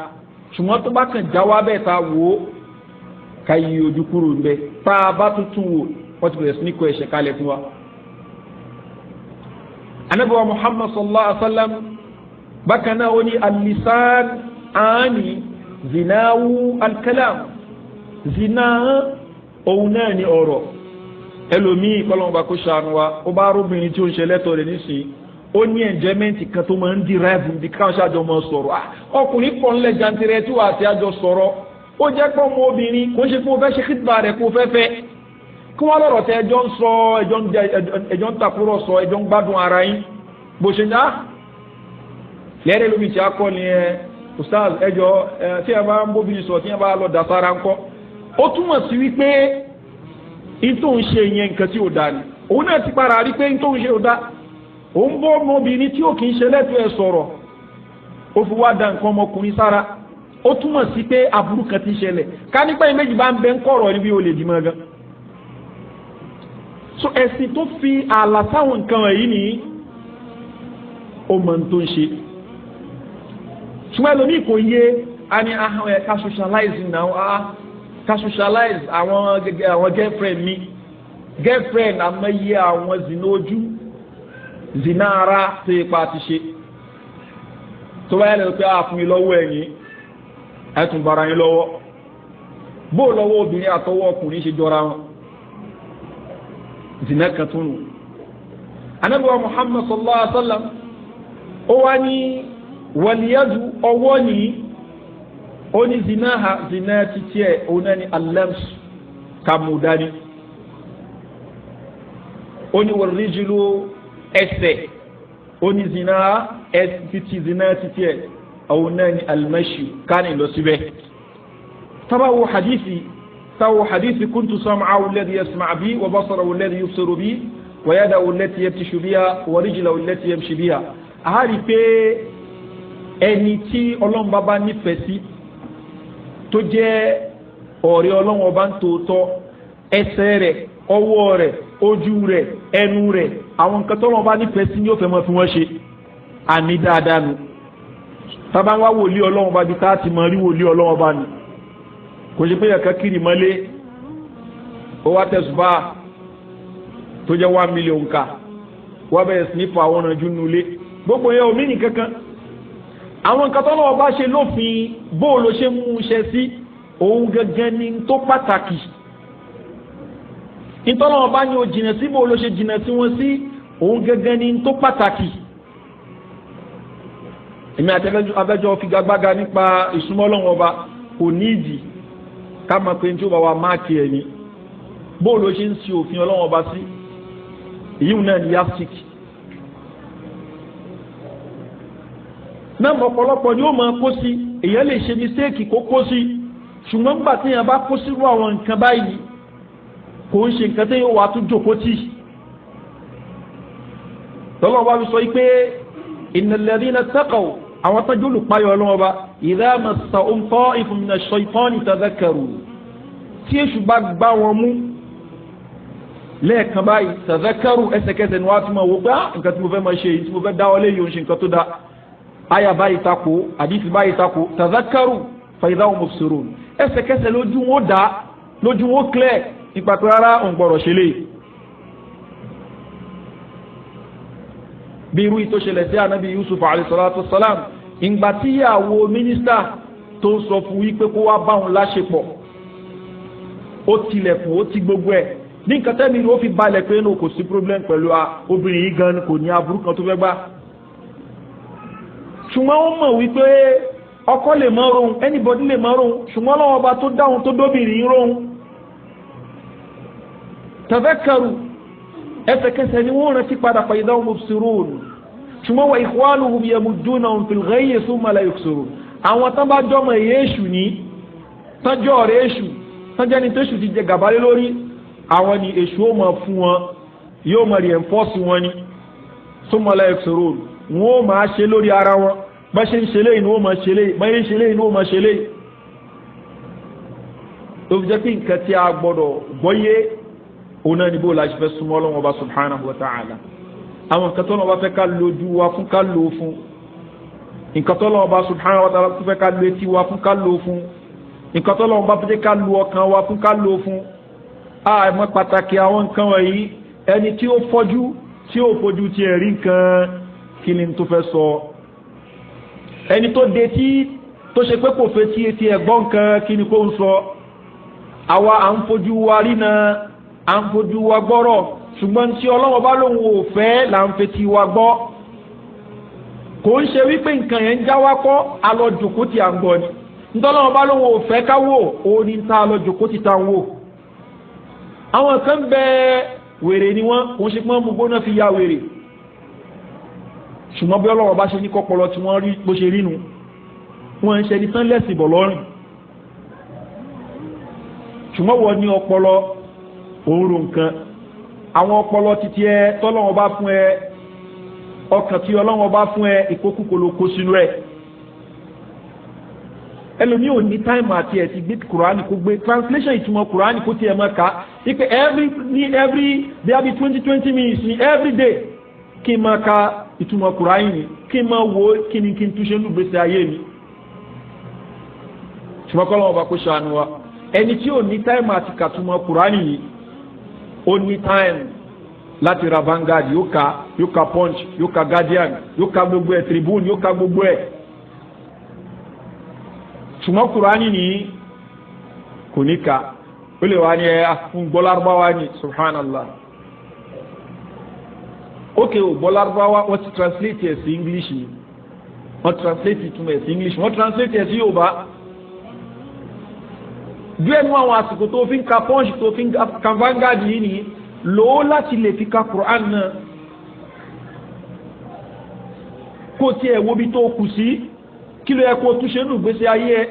ṣùgbọ́n tó bá kàn já wá bẹ́ẹ̀ tá a wò ó ká yí ojú kúrò ń bẹ tá a bá tuntun wò wọ́n ti bẹ̀rẹ̀ sí ní kó ẹ̀ṣẹ̀ kalẹ̀ fún wa. ànábì wa Muhammad sallallahu alaihi wa sallam bákan náà ó ní al-lisan àání zinawu al-kalam zina òun náà ni ọ̀rọ̀ ẹlòmíì kọlọ́mọba kó ṣàánú wa ó bá rúbìnrin tí ó ń ṣe lẹ́tọ̀ọ́ rẹ̀ nísìnyí ó ní enjoyment kan tó máa ń derive bí káwọn ṣáàjọ máa sọ̀rọ̀ ọkùnrin pọ̀ ńlẹ̀ jantirẹ̀ tí wàá ti àjọ sọ̀rọ̀ ó jẹ́ pé ọmọ obìnrin kò ń ṣe pé ó fẹ́ ṣe kíkìbà rẹ̀ kó fẹ́ fẹ́ kí wọ́n lọ́rọ̀ tẹ ẹjọ́ ń sọ ẹjọ́ ń takúrọ̀ sọ ẹjọ́ ń gbádùn ara yín bó ṣe dá lẹ́rẹ́ lómi tí a kọ́ ni ustaz ẹjọ́ tí ẹ bá ń bóbi sọ tí ẹ bá lọ dàsára ńkọ́ ó túmọ̀ sí wípé ìtò ń ṣe yẹn nǹkan tí ó dá ní òun náà ti para rí pé ìtò ń ṣe ó dá òun bọ́ ọmọbìnrin tí ó kìí ṣe lẹ́tọ̀ọ́ ẹ̀ sọ̀rọ̀ ó fi wá da nǹkan ọmọkùnrin sára ó túmọ̀ sí pé aburú kan ti ṣẹlẹ̀ ká nípa ìméjì bá ń bẹ ń kọ̀rọ̀ níbi olè dìmọ̀ gan so ẹ̀sìn tó fi ààlà sáwọn nǹkan wọ̀nyí ní ó mọ̀ tó ń ṣe ṣùgbọ́n ẹlòmíì kò yé a ní ahọ́n ẹ̀ ká socialize náà ká socialize àwọn girlfriend mi girlfriend àmọ́yé àwọn zina ojú zina ara tó yẹ pa ti ṣe tó bá yẹ lọ pé fún mi lọ́wọ́ ẹ̀yìn ẹ̀tún bara yín lọ́wọ́ bó lọ́wọ́ obìnrin àtọwọ́ ọkùnrin ṣe jọra wọn zina kan tún nù. Ànábì wa Muhammad sallallahu alaihi wa sallam ó wá ní wàlíyàdù ọwọ́ nìyí ó ní zina títí ẹ̀ òun náà ní alams kàmúdání ó ní wàlíjìlú ẹsẹ̀ ó ní zina títí ẹ̀ òun náà ní almashi kánì lọ síbẹ̀. tábàwò hadithi kuntu sam'ahu alladhi yasma' bi wa basarahu alladhi yubsiru bi wa yadahu allati yabtishu biha wa rijlahu allati yamshi biha. àhárí pé ẹni tí ọlọ́run bá nífẹ̀ẹ́ sí tó jẹ́ ọ̀rẹ́ ọlọ́run ọba ń tòótọ́ ẹsẹ̀ rẹ̀ ọwọ́ rẹ̀ ojú rẹ̀ ẹnu rẹ̀ àwọn nǹkan tó ọlọ́run bá nífẹ̀ẹ́ sí ni ó fẹ́ mọ́ fi wọ́n ṣe àmì dáadáa nu tábà ń wá wòlíì ọlọ́run ọba bí tá a ti mọ rí wòlíì ọlọ́run ọba ni kò ṣe pé ẹ̀ka kiri mọ́lé ó wá tẹ̀sùbá tó jẹ́ 1 million ká wọ́n bẹ̀rẹ̀ sí ní fọ àwọn ọ̀nà jù nulẹ̀ gbogbo yẹn omi nìkan kan àwọn nǹkan tọ́lọ́wọ́ bá ṣe lófin bó ló ṣe mú un ṣe sí òun gẹ́gẹ́ ní tó pàtàkì ìtọ́lọ́wọ́ bá ní o jìnà sí bó ló ṣe jìnà sí wọn sí òun gẹ́gẹ́ ní tó pàtàkì èmi àti abẹ́jọ́ figagbága nípa ìsúnmọ́ Ọlọ́run ọba kò ní ìdí ká máa pe ní tí ó bá wa máàkì ẹ̀ ní bó ló ṣe ń ṣe òfin Ọlọ́run ọba sí èyí náà ní yastik náà ọ̀pọ̀lọpọ̀ ni ó máa kó sí èyàn lè ṣe mistake kó kó sí ṣùgbọ́n nígbà tí èyàn bá kó sírú àwọn nǹkan báyìí kò ń ṣe nǹkan tí yóò wá tún jòkó tì lọ́wọ́ bá fi sọ pé innal ladhina taqaw àwọn tọ́jú olùpayọ̀ ọlọ́wọ́ bá idha massahum ta'ifun minash shaytani tadhakkaru tí èṣù bá gbá wọn mú lẹ́ẹ̀kan báyìí tadhakkaru ẹsẹ̀kẹsẹ̀ ni wọ́n á tún máa wò pé nǹkan tí mo fẹ́ máa ṣe yìí tí mo fẹ́ dáwọ́lé yìí ò ń ṣe nǹkan tó dáa aya báyìí tako àdìsí báyìí tako tazakaru fàyídáwò mufsirun ẹsẹ̀kẹsẹ̀ lójú wọn dá lójú wọn clear nípa pé rárá òun gbọ́dọ̀ ṣe lè. bí irú ìtò ṣẹlẹ̀ sí anabi Yusuf alayhi salatu wassalam ìgbà tíyàwó mínísítà tó ń sọ fún wípé kó wá báwọn láṣepọ̀ ó tilẹ̀kùn ó ti gbogbo ẹ̀ ní nǹkan tẹ́mi ni ó fi balẹ̀ pé no kò sí problem pẹ̀lú obìnrin yìí gan kò ní aburú kan tó fẹ́ gbá ṣùgbọ́n ó mọ̀ wípé ọkọ lè mọ́ rohun anybody lè mọ́ rohun ṣùgbọ́n lọ́wọ́ bá tó dáhùn tó dóbìnrin rohun tadhakkaru ẹsẹ̀kẹsẹ̀ ni wọ́n rántí padà fàyídá mubsirun ṣùgbọ́n wa ikhwanuhum yamuddunahum fil ghayyi thumma la yuksirun àwọn tán bá jọmọ èyí ní tánjọ́ rẹ̀ èṣù tánjẹ́ ni tẹ́ṣù ti jẹ gàbálé lórí àwọn ni èṣù ó mọ̀ fún wọn yóò mọ̀ reinforce wọn ni thumma la yuksirun wọn ó máa ṣe lórí ara wọn bá ṣe ń ṣe lé inú ó máa ṣe lé bá ṣe ń ṣe lé inú ó máa ṣe lé tó fi jẹ́ pé nǹkan tí a gbọ́dọ̀ gbọ́yé òun náà ni bó la ṣe fẹ́ súnmọ́ Ọlọ́run Ọba subhanahu wa ta'ala àwọn nǹkan tó lọ́wọ́ bá fẹ́ ká lójú wa fún ká lò fún nǹkan tó lọ́wọ́ bá subhanahu wa ta'ala fẹ́ ká lò etí wa fún ká lò fún nǹkan tó lọ́wọ́ bá fẹ́ ká lò ọkàn wa fún ká lò fún àmọ́ pàtàkì àwọn nǹkan wọ̀nyí ẹni tí ó fọ́jú tí ó fojú ti ẹ̀rí nǹkan kí ni tó fẹ́ sọ ẹni tó de tí tó ṣe pé kò fẹ́ tí etí ẹ̀gbọ́n nǹkan kí ni kó ń sọ àwa à ń fojú wa rí na à ń fojú wa gbọ́rọ̀ ṣùgbọ́n tí Ọlọ́run bá lóun ò fẹ́ là ń fetí wa gbọ́ kò ń ṣe wípé nǹkan yẹn ń já wá kọ́ alọ́jòkó tí à ń gbọ́ ni ntọ́lọ́run bá lóun ò fẹ́ ká wò ó ní ta alọ́jòkó tí ta ń wò àwọn kan bẹ wèrè ni wọ́n kò ń ṣe pé wọ́n mú gbóná fi ya wèrè ṣùgbọ́n bí Ọlọ́run bá ṣe ní kọ́pọlọ tí wọ́n rí bó ṣe rínu wọ́n ń ṣe ní tán lẹ́sìn bọ̀ lọ́rùn ṣùgbọ́n wọ́n ní ọpọlọ òórùn nǹkan àwọn ọpọlọ títí ẹ tọ́lọ́run bá fún ẹ ọkàn tí Ọlọ́run bá fún ẹ ìkókúkò ló kó sínú ẹ ẹlòmíì ò ní táìmù àti ẹ̀ ti gbé kùránì kó gbé translation ìtumọ̀ kùránì kó tiẹ̀ máa kà ipe every there be 20 minutes ní every day kí n máa ka ìtumọ̀ kùránì ni kí n máa wo kí ni kí n túnṣe ní gbèsè ayé mi ṣùgbọ́n kọ́ lọ́wọ́ bá kó ṣàánú wa ẹni tí ò ní táìmù àti kàtúmọ̀ kùránì yìí ó ní táìmù láti ra Vanguard yóò ka Punch yóò ka Guardian yóò ka gbogbo ẹ̀ Tribune yóò ka gbogbo ẹ̀ ṣùgbọ́n kùránì ní kò ní ka ó lè wá ní fún gbọ́lárúbáwá ní subhanallah ókè ò gbọ́lárúbáwá wọ́n ti translate ẹ̀ sí English ni wọ́n translate ìtumọ̀ ẹ̀ sí English wọ́n translate ẹ̀ sí Yorùbá bí ẹnu àwọn àsìkò tó fi ń ka Punch tó fi ń ka Vanguard yìí ni lòó láti lè fi ka Quran náà kó tiẹ̀ wo bí tó kù sí kí ló yẹ kó túnṣe nù gbèsè ayé ẹ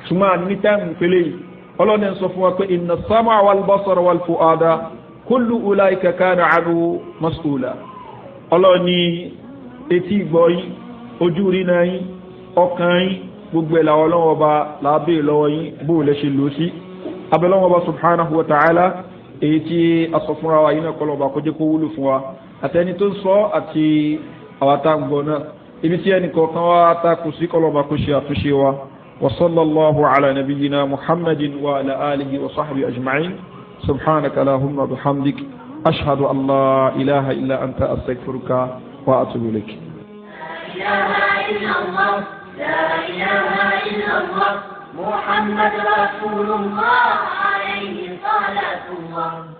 ṣùgbọ́n ní táìmù pélé yìí ọlọ́ni ń sọ fún wa pé inna as-sam'a wal-basara wal-fu'ada kullu ulaika kana anhu mas'ula ọlọ́ni etí ìgbọ́ yín ojú rína yín ọkàn yín gbogbo ẹ̀ làwọn ọlọ́wọ́ bá lábẹ́ lọ́wọ́ yín bó lè ṣe lò sí abẹ́lọ́wọ́ bá subhanahu wa ta'ala èyí tí a sọ fúnra wa yín náà kọ́ lọ́ba kó jẹ́ kó wúlò fún wa àtẹni tó ń sọ àti àwọn àtàǹgbọ̀ náà ibi tí ẹnì kọ̀ọ̀kan wa takù sí kọ́ lọ́ba kó ṣe àtúnṣe wa wa sallallahu ala nabiyyina muhammadin wa ala alihi wa sahbihi ajma'in subhanaka allahumma bihamdik ashhadu an la ilaha illa anta astaghfiruka wa atubu ilayk. لا إله إلا الله محمد رسول الله عليه صلاة الله.